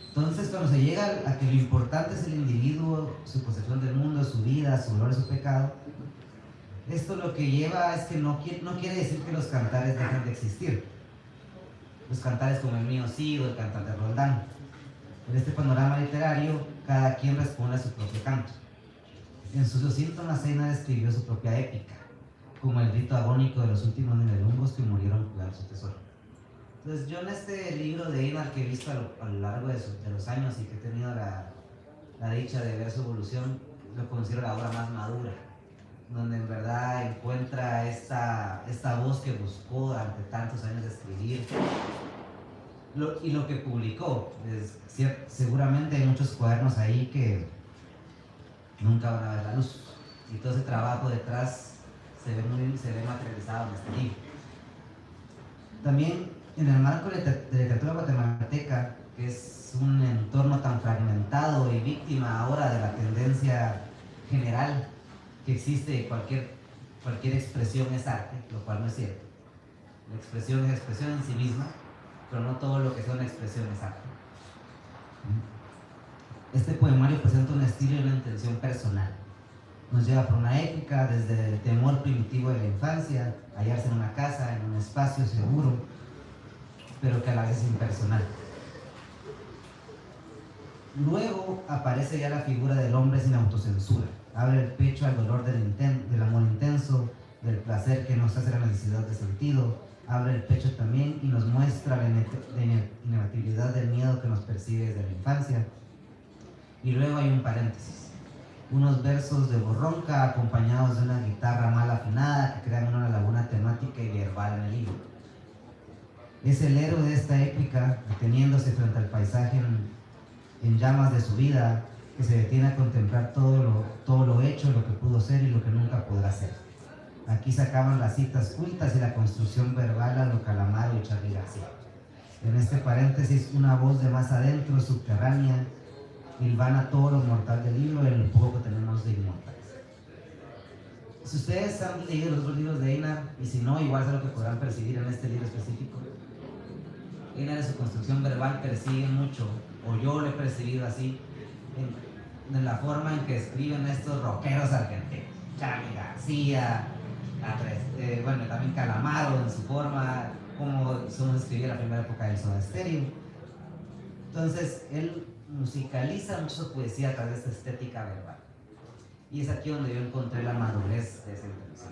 Entonces, cuando se llega a que lo importante es el individuo, su concepción del mundo, su vida, su dolor y su pecado, esto lo que lleva es que no quiere decir que los cantares dejen de existir. Los cantares como el mío sí, o el cantante Roldán. En este panorama literario, cada quien responde a su propio canto. En sus síntomas, Einar escribió su propia épica, como el grito agónico de los últimos nivelungos que murieron cuidando su tesoro. Entonces, yo en este libro de Einar que he visto a lo largo de los años y que he tenido la dicha de ver su evolución, lo considero la obra más madura, donde en verdad encuentra esta voz que buscó durante tantos años de escribir y lo que publicó. Seguramente hay muchos cuadernos ahí que nunca van a ver la luz, y todo ese trabajo detrás se ve materializado en este libro. También en el marco de literatura guatemalteca, que es un entorno tan fragmentado y víctima ahora de la tendencia general que existe, cualquier expresión es arte, lo cual no es cierto. La expresión es expresión en sí misma, pero no todo lo que sea una expresión es arte. Este poemario presenta un estilo y una intención personal. Nos lleva por una épica desde el temor primitivo de la infancia, hallarse en una casa, en un espacio seguro, pero que a la vez es impersonal. Luego aparece ya la figura del hombre sin autocensura. Abre el pecho al dolor del amor intenso, del placer que nos hace la necesidad de sentido. Abre el pecho también y nos muestra la inevitabilidad del miedo que nos persigue desde la infancia. Y luego hay un paréntesis. Unos versos de Borronca acompañados de una guitarra mal afinada que crean una laguna temática y verbal en el libro. Es el héroe de esta épica, deteniéndose frente al paisaje en llamas de su vida, que se detiene a contemplar todo lo hecho, lo que pudo ser y lo que nunca podrá ser. Aquí se acaban las citas cultas y la construcción verbal a lo Calamaro y Charly García. En este paréntesis, una voz de más adentro, subterránea, hilvana todo lo mortal del libro y el poco que tenemos de inmortales. Si ustedes han leído los otros libros de Einar, y si no, igual es lo que podrán percibir en este libro específico, Einar en su construcción verbal persigue mucho, o yo lo he percibido así, en la forma en que escriben estos rockeros argentinos. Charly García, bueno, también Calamaro en su forma, como somos escribir la primera época del Soda Stereo. Entonces, él musicaliza mucho su poesía a través de esta estética verbal. Y es aquí donde yo encontré la madurez de esa intención.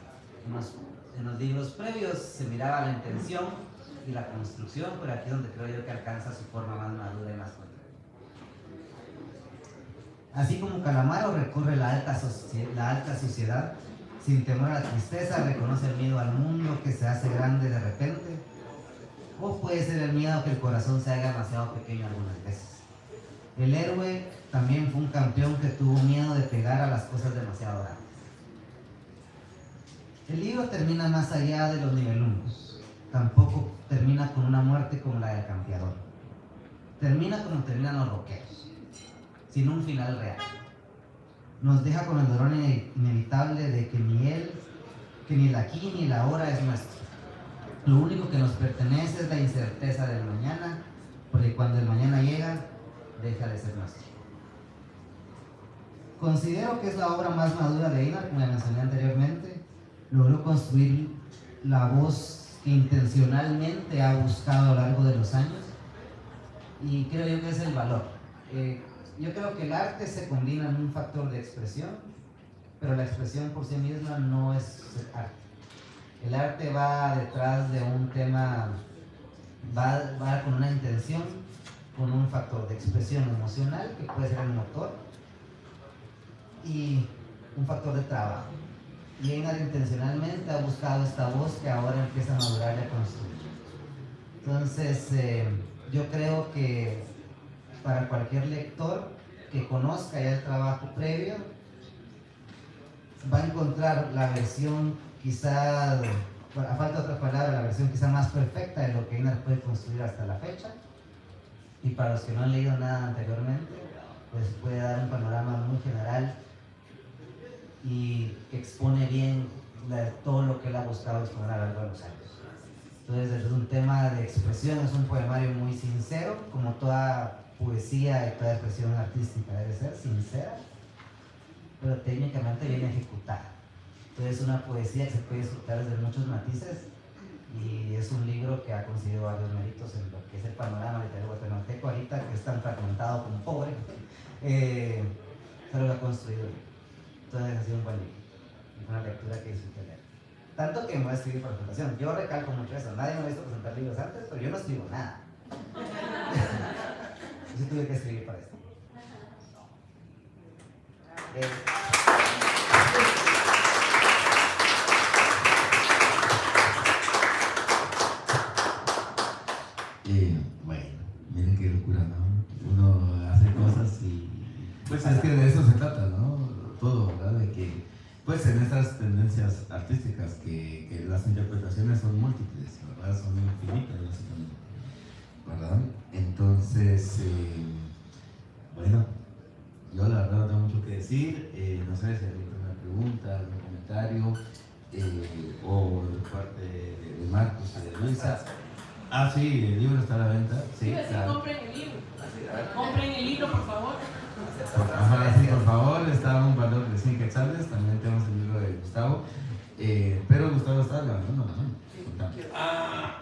En los libros previos se miraba la intención y la construcción, pero aquí es donde creo yo que alcanza su forma más madura y más fuerte. Así como Calamaro recorre la alta sociedad, sin temor a la tristeza, reconoce el miedo al mundo que se hace grande de repente, o puede ser el miedo a que el corazón se haga demasiado pequeño algunas veces. El héroe también fue un campeón que tuvo miedo de pegar a las cosas demasiado grandes. El libro termina más allá de los nivelungos. Tampoco termina con una muerte como la del campeador. Termina como terminan los rockeros, sin un final real. Nos deja con el dolor inevitable de que ni el aquí ni el ahora es nuestro. Lo único que nos pertenece es la incerteza del mañana, porque cuando el mañana llega, deja de ser nuestro. Considero que es la obra más madura de Einar, como ya mencioné anteriormente. Logró construir la voz que intencionalmente ha buscado a lo largo de los años, y creo yo que es el valor. Yo creo que el arte se combina en un factor de expresión, pero la expresión por sí misma no es arte. El arte va detrás de un tema, va con una intención, con un factor de expresión emocional, que puede ser el motor, y un factor de trabajo. Y Einar intencionalmente ha buscado esta voz que ahora empieza a madurar y a construir. Entonces, yo creo que para cualquier lector que conozca ya el trabajo previo, va a encontrar la versión quizá, a falta de otra palabra, la versión quizá más perfecta de lo que Einar puede construir hasta la fecha. Y para los que no han leído nada anteriormente, pues puede dar un panorama muy general y expone bien todo lo que él ha buscado exponer a lo largo de los años. Entonces es un tema de expresión, es un poemario muy sincero, como toda poesía y toda expresión artística debe ser sincera, pero técnicamente bien ejecutada. Entonces es una poesía que se puede disfrutar desde muchos matices, y es un libro que ha conseguido varios méritos en lo que es el panorama literario guatemalteco ahorita, que es tan fragmentado como pobre, pero lo ha construido. Entonces ha sido un buen libro, una lectura que disfruté leer. Tanto que me voy a escribir para presentación. Yo recalco mucho eso, nadie me ha visto presentar libros antes, pero yo no escribo nada. Yo tuve que escribir para esto. Bueno, miren qué locura, ¿no? Uno hace cosas y pues es que de eso se trata, ¿no? Todo, ¿verdad? De que pues en estas tendencias artísticas que las interpretaciones son múltiples, ¿verdad? Son infinitas, básicamente, ¿verdad? Entonces, bueno, yo la verdad no tengo mucho que decir. No sé si hay alguna pregunta, algún comentario, o de parte de Marcos y de Luisa. Ah, sí, el libro está a la venta. Sí, claro. Compren el libro. Compren el libro, por favor. Ajá, sí, por favor, está a un valor de 100 quetzales. También tenemos el libro de Gustavo. Pero Gustavo está levantando la mano.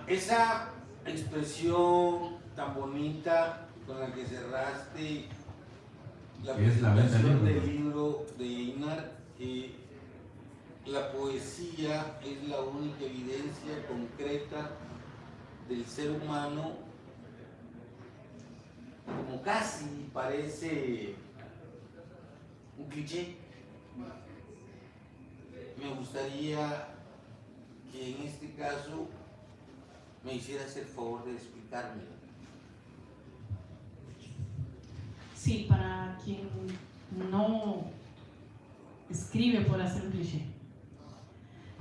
Esa expresión tan bonita con la que cerraste la Es la venta presentación del del libro de Einar, que la poesía es la única evidencia concreta del ser humano, como casi parece un cliché. Me gustaría que en este caso me hicieras el favor de explicarme. Sí, para quien no escribe por hacer un cliché.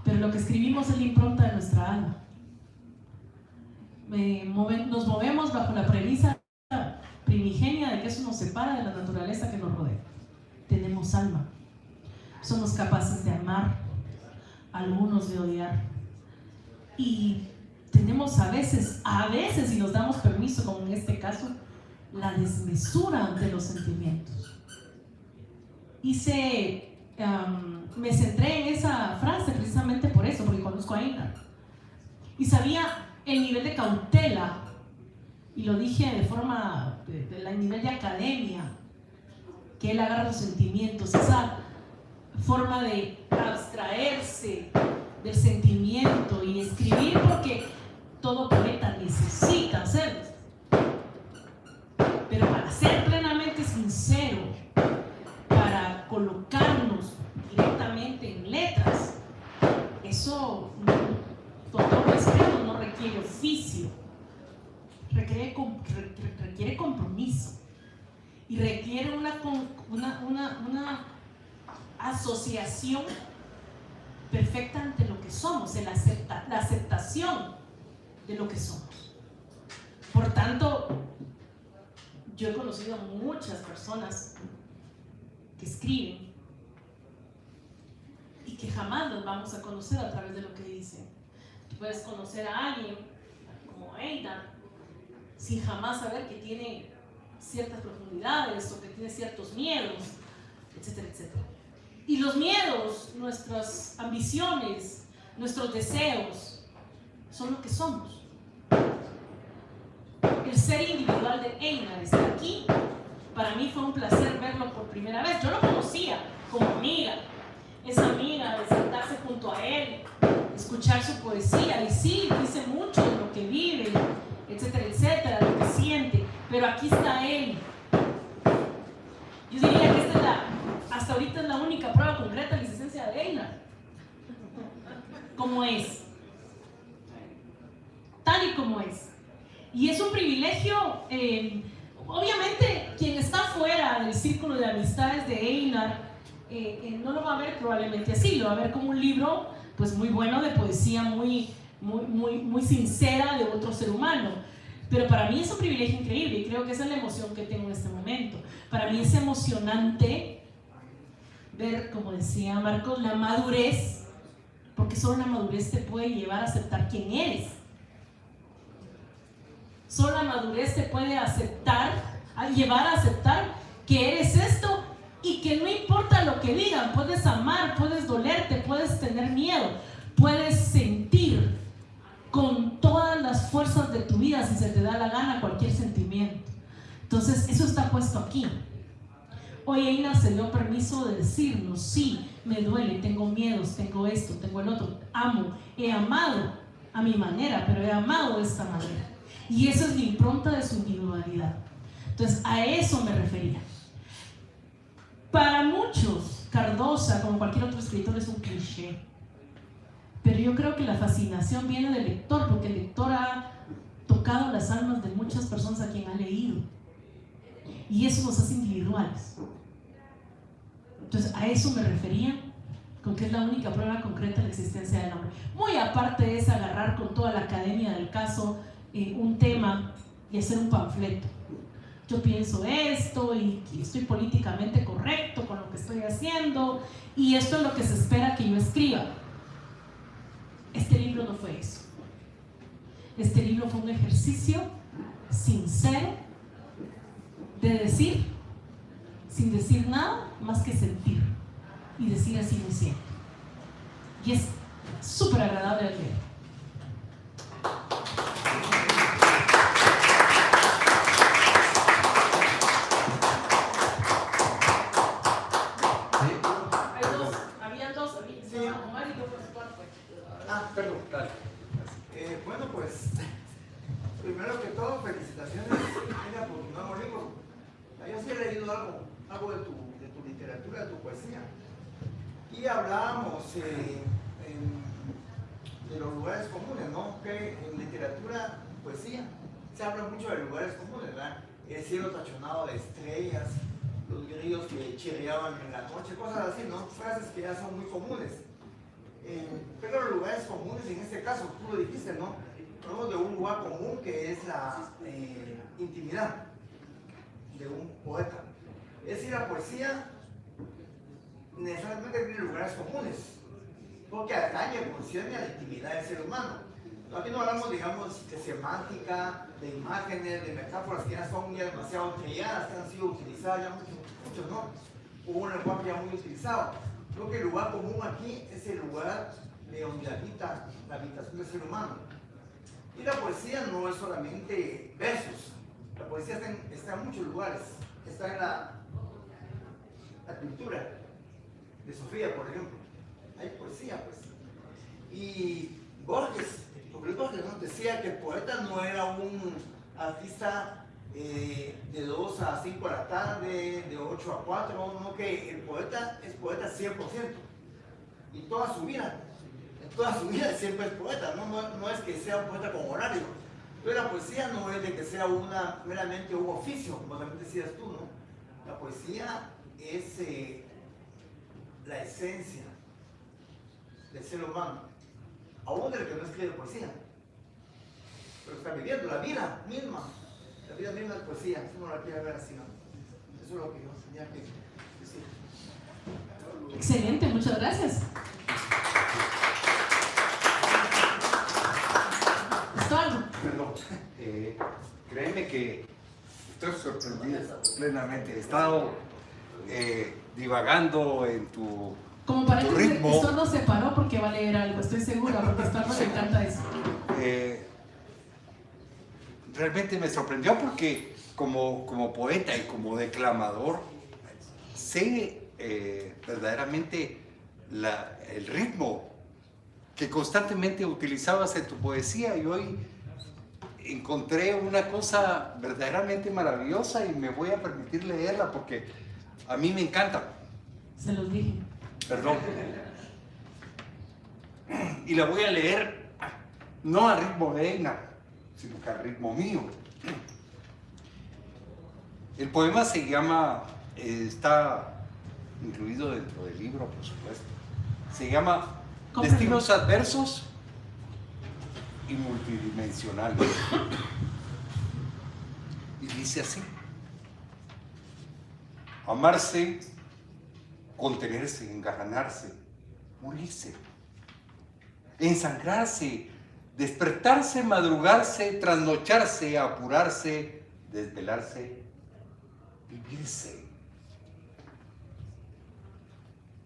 Pero lo que escribimos es la impronta de nuestra alma. Nos movemos bajo la premisa primigenia de que eso nos separa de la naturaleza que nos rodea. Tenemos alma. Somos capaces de amar, algunos de odiar. Y tenemos a veces, si nos damos permiso, como en este caso, la desmesura ante los sentimientos. Me centré en esa frase precisamente por eso, porque conozco a Einar. Y sabía el nivel de cautela, y lo dije de forma, del nivel de academia, que él agarra los sentimientos, esa forma de abstraerse del sentimiento y escribir, porque todo poeta necesita hacerlo. Pero para ser plenamente sincero, para colocarnos directamente en letras, eso, con todo respeto, no requiere oficio, requiere compromiso y requiere una asociación perfecta ante lo que somos, la aceptación de lo que somos. Por tanto, yo he conocido a muchas personas que escriben y que jamás los vamos a conocer a través de lo que dicen. Tú puedes conocer a alguien como Einar sin jamás saber que tiene ciertas profundidades o que tiene ciertos miedos, etcétera, etcétera. Y los miedos, nuestras ambiciones, nuestros deseos, son lo que somos. El ser individual de Einar está aquí. Para mí fue un placer verlo por primera vez. Yo lo conocía como amiga, esa amiga de sentarse junto a él, escuchar su poesía, y sí, dice mucho de lo que vive, etcétera, etcétera, lo que siente, pero aquí está él. Yo diría que hasta ahorita es la única prueba concreta de la existencia de Einar. Como es, tal y como es. Y es un privilegio, obviamente quien está fuera del círculo de amistades de Einar no lo va a ver probablemente así, lo va a ver como un libro pues muy bueno de poesía, muy sincera de otro ser humano. Pero para mí es un privilegio increíble y creo que esa es la emoción que tengo en este momento. Para mí es emocionante ver, como decía Marcos, la madurez, porque solo la madurez te puede llevar a aceptar quién eres. Solo la madurez te puede llevar a aceptar que eres esto y que no importa lo que digan, puedes amar, puedes dolerte, puedes tener miedo, puedes sentir con todas las fuerzas de tu vida, si se te da la gana, cualquier sentimiento. Entonces, eso está puesto aquí. Hoy Einar se dio permiso de decirnos, sí, me duele, tengo miedos, tengo esto, tengo el otro, amo, he amado a mi manera, pero he amado de esta manera. Y esa es la impronta de su individualidad. Entonces, a eso me refería. Para muchos, Cardosa, como cualquier otro escritor, es un cliché. Pero yo creo que la fascinación viene del lector, porque el lector ha tocado las almas de muchas personas a quien ha leído. Y eso nos hace individuales. Entonces, a eso me refería, con que es la única prueba concreta de la existencia del hombre. Muy aparte es agarrar con toda la academia del caso un tema y hacer un panfleto. Yo pienso esto y estoy políticamente correcto con lo que estoy haciendo y esto es lo que se espera que yo escriba. Este libro no fue eso. Este libro fue un ejercicio sincero de decir, sin decir nada más que sentir y decir así me siento. Y es súper agradable de leer. Perdón, dale. Bueno, pues, primero que todo, felicitaciones por tu nuevo libro. Yo sí he leído algo de tu literatura, de tu poesía. Y hablábamos de los lugares comunes, ¿no? Que en literatura, poesía, se habla mucho de lugares comunes, ¿verdad? El cielo tachonado de estrellas, los grillos que chirriaban en la noche, cosas así, ¿no? Frases que ya son muy comunes. Pero los lugares comunes, en este caso, tú lo dijiste, ¿no? Hablamos de un lugar común que es la intimidad de un poeta. Es decir, la poesía necesariamente tiene lugares comunes, porque atañe, concierne a la intimidad del ser humano. Aquí no hablamos, digamos, de semántica, de imágenes, de metáforas que ya son ya demasiado trilladas, que han sido utilizadas ya muchos, ¿no? Hubo un lenguaje ya muy utilizado. Creo que el lugar común aquí es el lugar de donde habita la habitación del ser humano. Y la poesía no es solamente versos. La poesía está en muchos lugares. Está en la pintura de Sofía, por ejemplo. Hay poesía, pues. Y Borges, porque Borges nos decía que el poeta no era un artista de 2 a 5 de la tarde, de 8 a 4, no, que el poeta es poeta 100%. Y toda su vida siempre es poeta, no es que sea un poeta con horario. Pero la poesía no es de que sea meramente un oficio, como también decías tú, ¿no? La poesía es la esencia del ser humano, aún del que no escribe poesía, pero está viviendo la vida misma. La vida misma es poesía, si uno la quiere ver así, ¿no? Eso es lo que yo tenía que decir. Excelente, muchas gracias. Perdón, créeme que estoy sorprendido plenamente. He estado divagando en tu Como parece que ritmo. esto no se paró porque va a leer algo, estoy segura, porque a Storm le encanta eso. realmente me sorprendió porque como poeta y como declamador sé verdaderamente el ritmo que constantemente utilizabas en tu poesía, y hoy encontré una cosa verdaderamente maravillosa y me voy a permitir leerla porque a mí me encanta. Se los dije. Perdón. Y la voy a leer no al ritmo de Einar, sino que al ritmo mío. El poema se llama, está incluido dentro del libro, por supuesto. Se llama Destinos Adversos y Multidimensionales. Y dice así: amarse, contenerse, engalanarse, morirse, ensangrarse, despertarse, madrugarse, trasnocharse, apurarse, desvelarse, vivirse.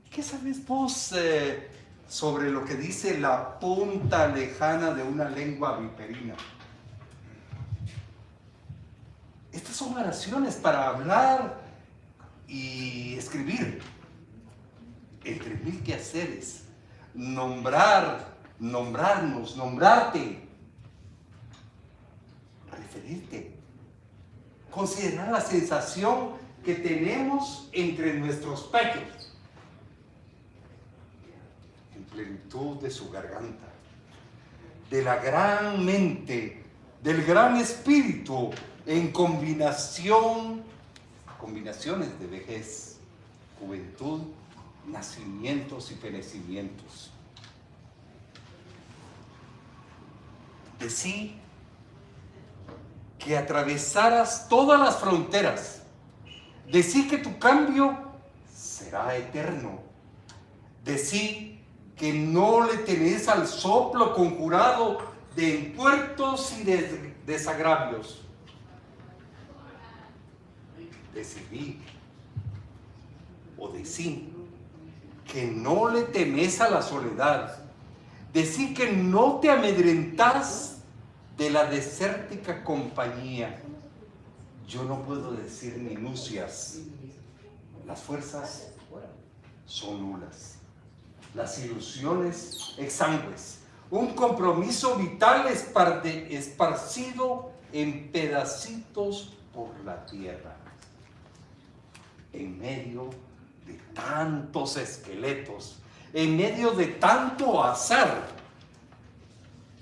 ¿Qué sabes vos sobre lo que dice la punta lejana de una lengua viperina? Estas son oraciones para hablar y escribir, entre mil quehaceres, nombrar, nombrarnos, nombrarte, referirte, considerar la sensación que tenemos entre nuestros pechos, en plenitud de su garganta, de la gran mente, del gran espíritu, en combinaciones de vejez, juventud, nacimientos y fenecimientos. Decí que atravesaras todas las fronteras. Decí que tu cambio será eterno. Decí que no le tenés al soplo conjurado de entuertos y de desagravios. Decí que no le temes a la soledad. Decí que no te amedrentás de la desértica compañía. Yo no puedo decir minucias. Las fuerzas son nulas. Las ilusiones exangües. Un compromiso vital esparcido en pedacitos por la tierra. En medio de tantos esqueletos, en medio de tanto azar,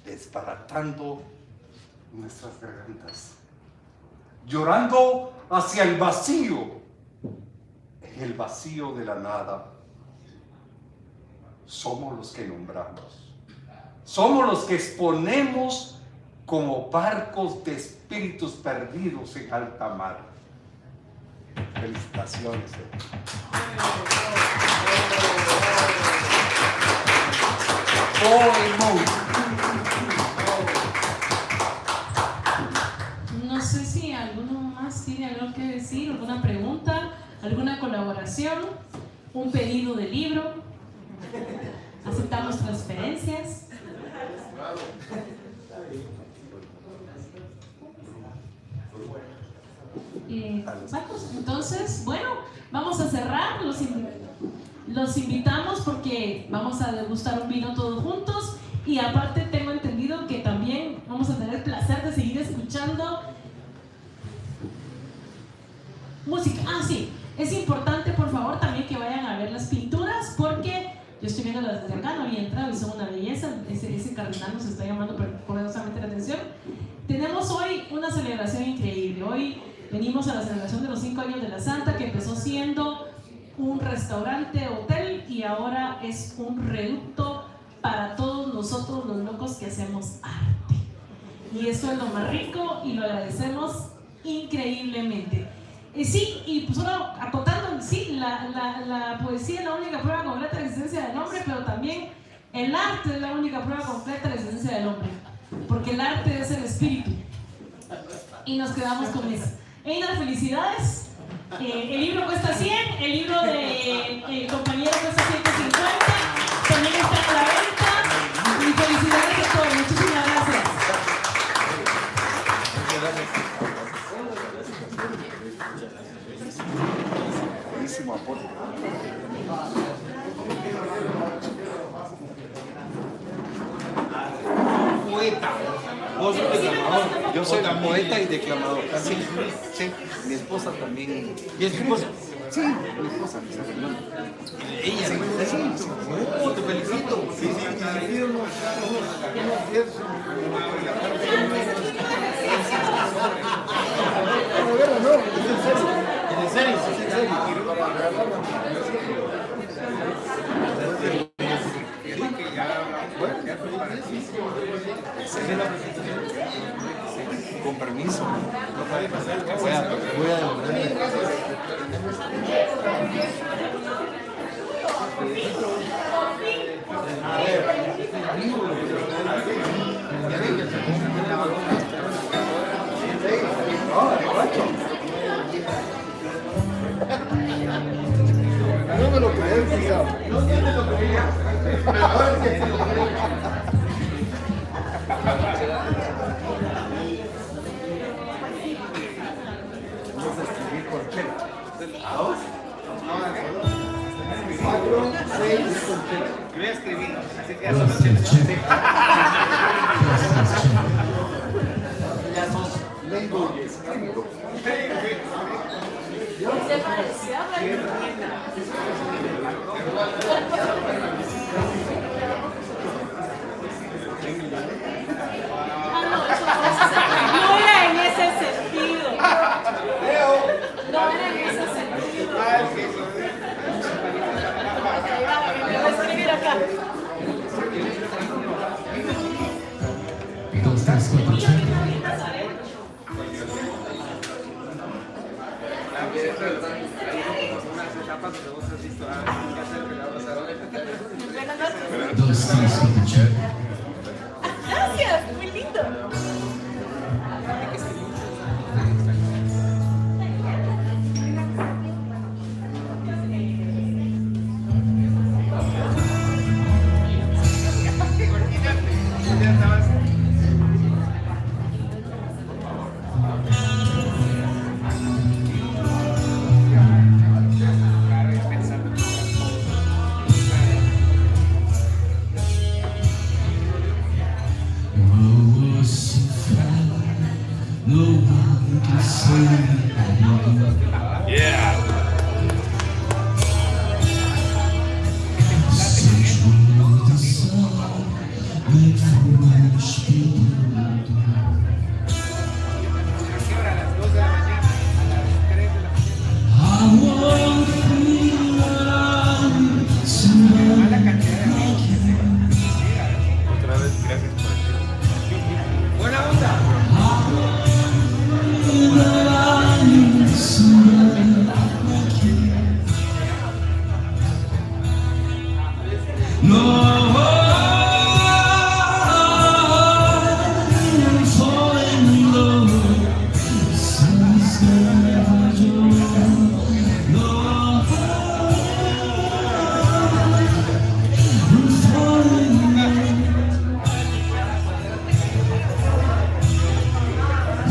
desbaratando nuestras gargantas, llorando hacia el vacío, en el vacío de la nada. Somos los que nombramos, somos los que exponemos como barcos de espíritus perdidos en alta mar. Felicitaciones. No sé si alguno más tiene algo que decir, alguna pregunta, alguna colaboración, un pedido de libro. Aceptamos transferencias. Vamos, entonces, bueno, vamos a cerrar. Los invitamos porque vamos a degustar un vino todos juntos, y aparte tengo entendido que también vamos a tener el placer de seguir escuchando música. Ah, sí, es importante por favor también que vayan a ver las pinturas, porque yo estoy viendo las de acá, no había entrado y son una belleza. Ese cardenal nos está llamando poderosamente la atención. Tenemos hoy una celebración increíble. Hoy venimos a la celebración de los 5 años de la Santa, que empezó siendo un restaurante, hotel, y ahora es un reducto para todos nosotros los locos que hacemos arte. Y eso es lo más rico y lo agradecemos increíblemente. Sí, y pues solo acotando, sí, la poesía es la única prueba concreta de la existencia del hombre, pero también el arte es la única prueba concreta de la existencia del hombre, porque el arte es el espíritu. Y nos quedamos con eso. Einar, felicidades. El libro cuesta 100, el libro de compañero cuesta 150, también está a la venta. Y felicidades a todos, muchísimas gracias. Buenísimo aporte. Poeta. Vos sos declamador. Yo soy poeta y declamador. Sí, sí. Mi esposa también. ¿Y es tu esposa? Sí, mi esposa. Ella, Sí, sí. Oh, te felicito. Sí, sí, sí. ¿En serio? Con permiso. Voy a No me lo crees, quizá. No tiene lo que Vamos a escribir con chela. ¿A vos? 4, 6 con chela. Yo voy a escribir, así que Dos, check. Ya sos Lenguajes. Se parecía a no era en ese sentido. No era en ese sentido. Me voy a escribir acá. 2, 3, 4, check. Dos, tres, cuatro, check. Gracias, muy lindo. No one can save Yeah. such the sun made foolish people. I want to feel like someone like you. Otra vez, gracias por el Buena onda. That I need someone like you. No, I'm falling in love. Since never joined. No, I'm falling in love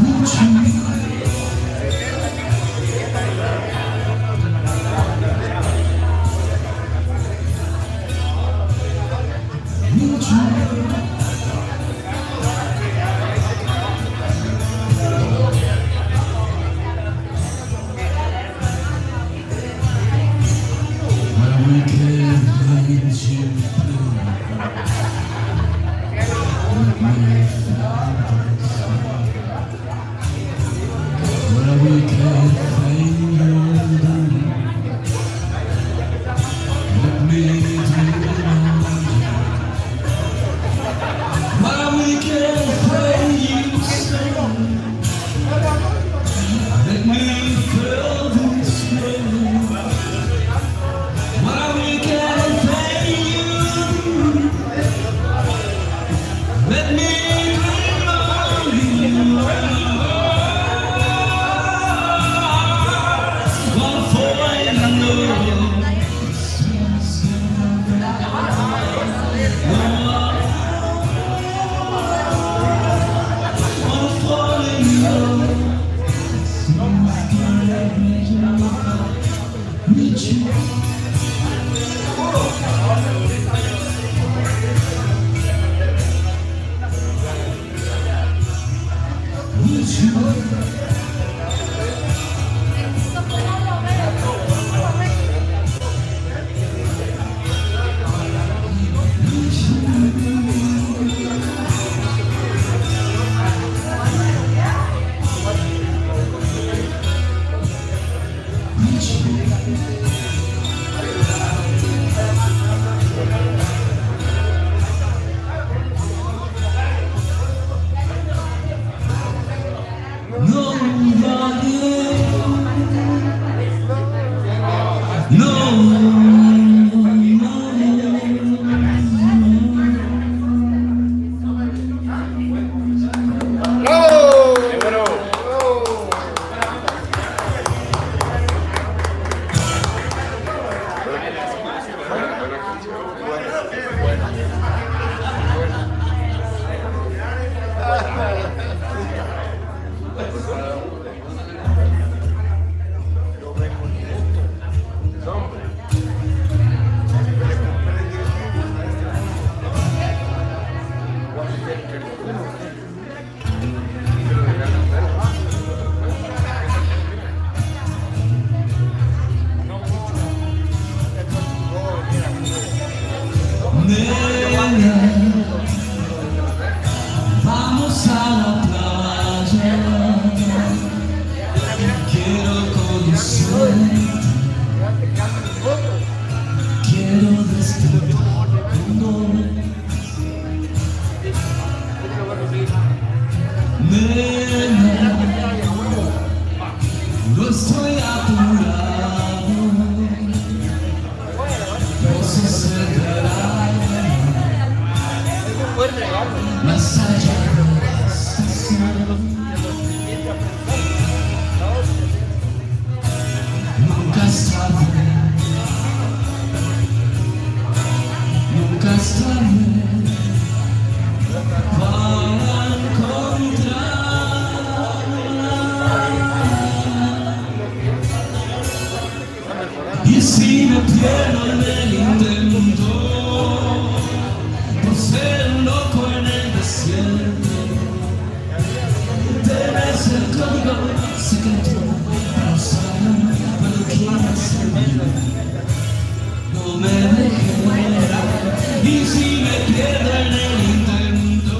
with you. With you. My weekend finds you blue. Let me find my weekend find you blue. Let me do it all. My weekend find you sing. Let me feel this way. My weekend find you. Let me dream of you. One for in love. One for in love. Vamos a la playa, quiero conocerte, quiero despertarme. Nena, no estoy apurado, no sucederá. Más allá de la estación, nunca es tarde, nunca es tarde para encontrar. Y si me pierdo en el intento, por ser un loco en el desierto, debes el código secreto para usarlo cuando quieras salir. No me dejes, y si me pierdo en el intento,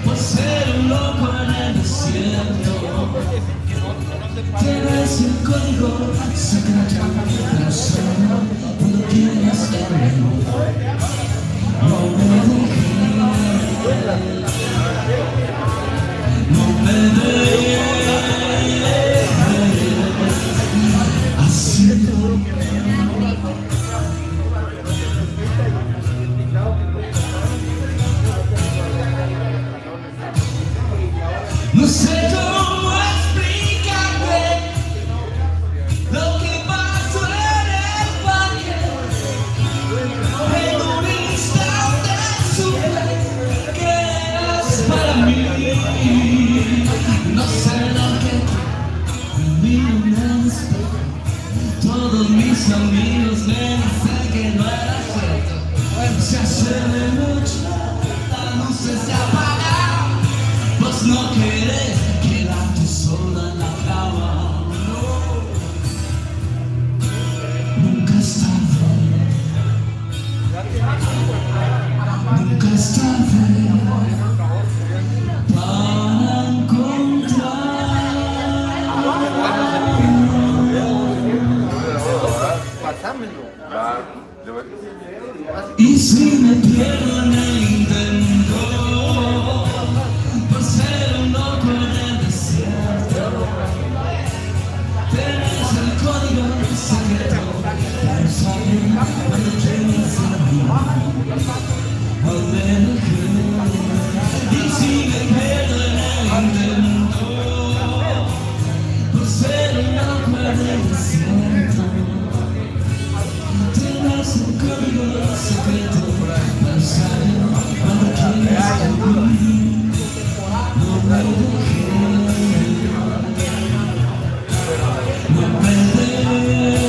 por ser un loco en el desierto, debes el código secreto para usarlo cuando quieras salir. No me dejes, no me dejes así. No sé cómo explicarte lo que pasó en el parque. En un instante supe que eras para mí. No sé lo que miro en el espejo. Todos mis amigos me dicen que no era cierto. Se hace de noche, las luces se apagan. Vos no querés quedarte sola en la cama. No, nunca es tarde. Nunca es tarde para encontrar. Y si me pierdo en el intento, por ser un loco en el desierto, tenés el código secreto para usarlo cuando quieras salir. No me dejes, y si me pierdo en el intento, por ser un loco en el desierto, tenés el código secreto para usarlo cuando quieras salir. No me dejes, no me dejes.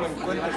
lo encuentro.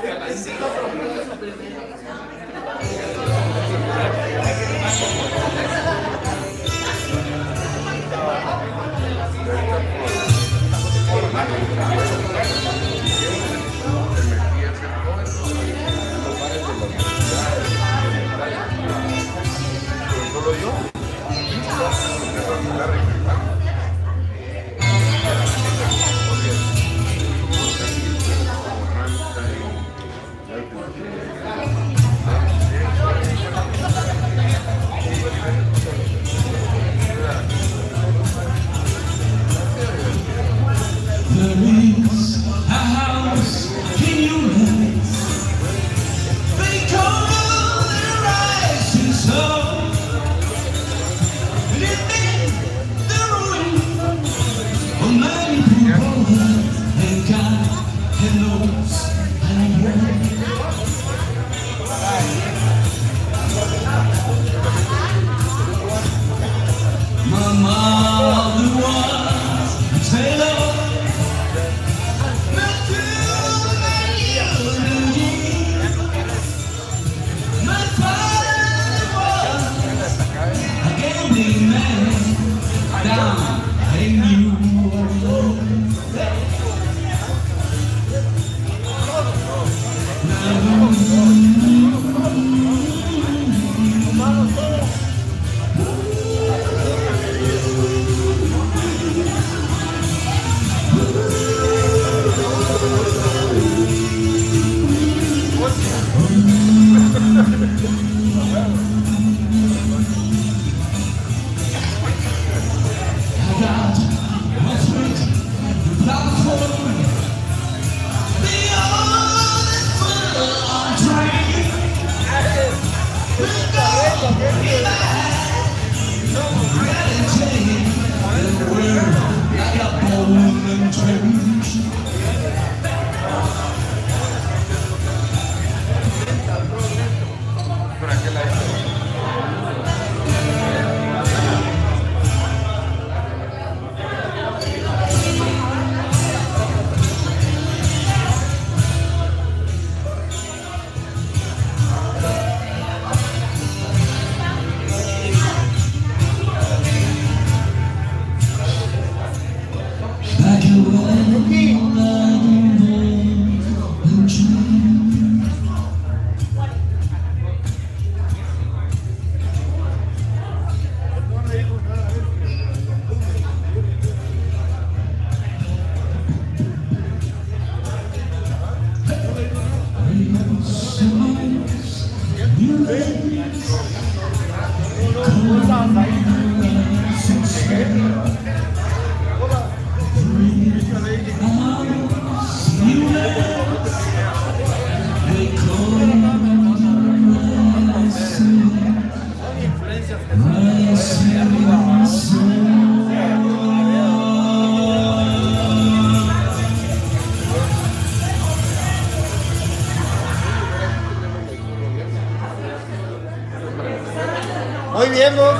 Muy bien, vos.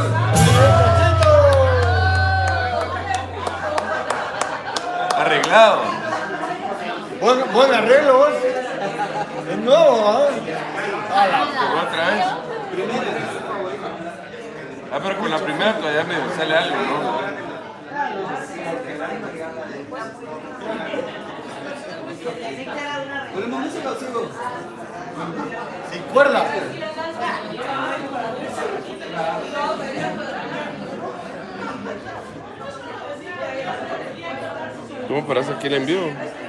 Arreglado. Buen arreglo, vos. Es nuevo, ¿ah? Otra vez. Ah, pero con la primera todavía me sale algo, ¿no? ¿Ponemos música o sigo? Sin cuerda. ¿Cómo paraste aquí el envío?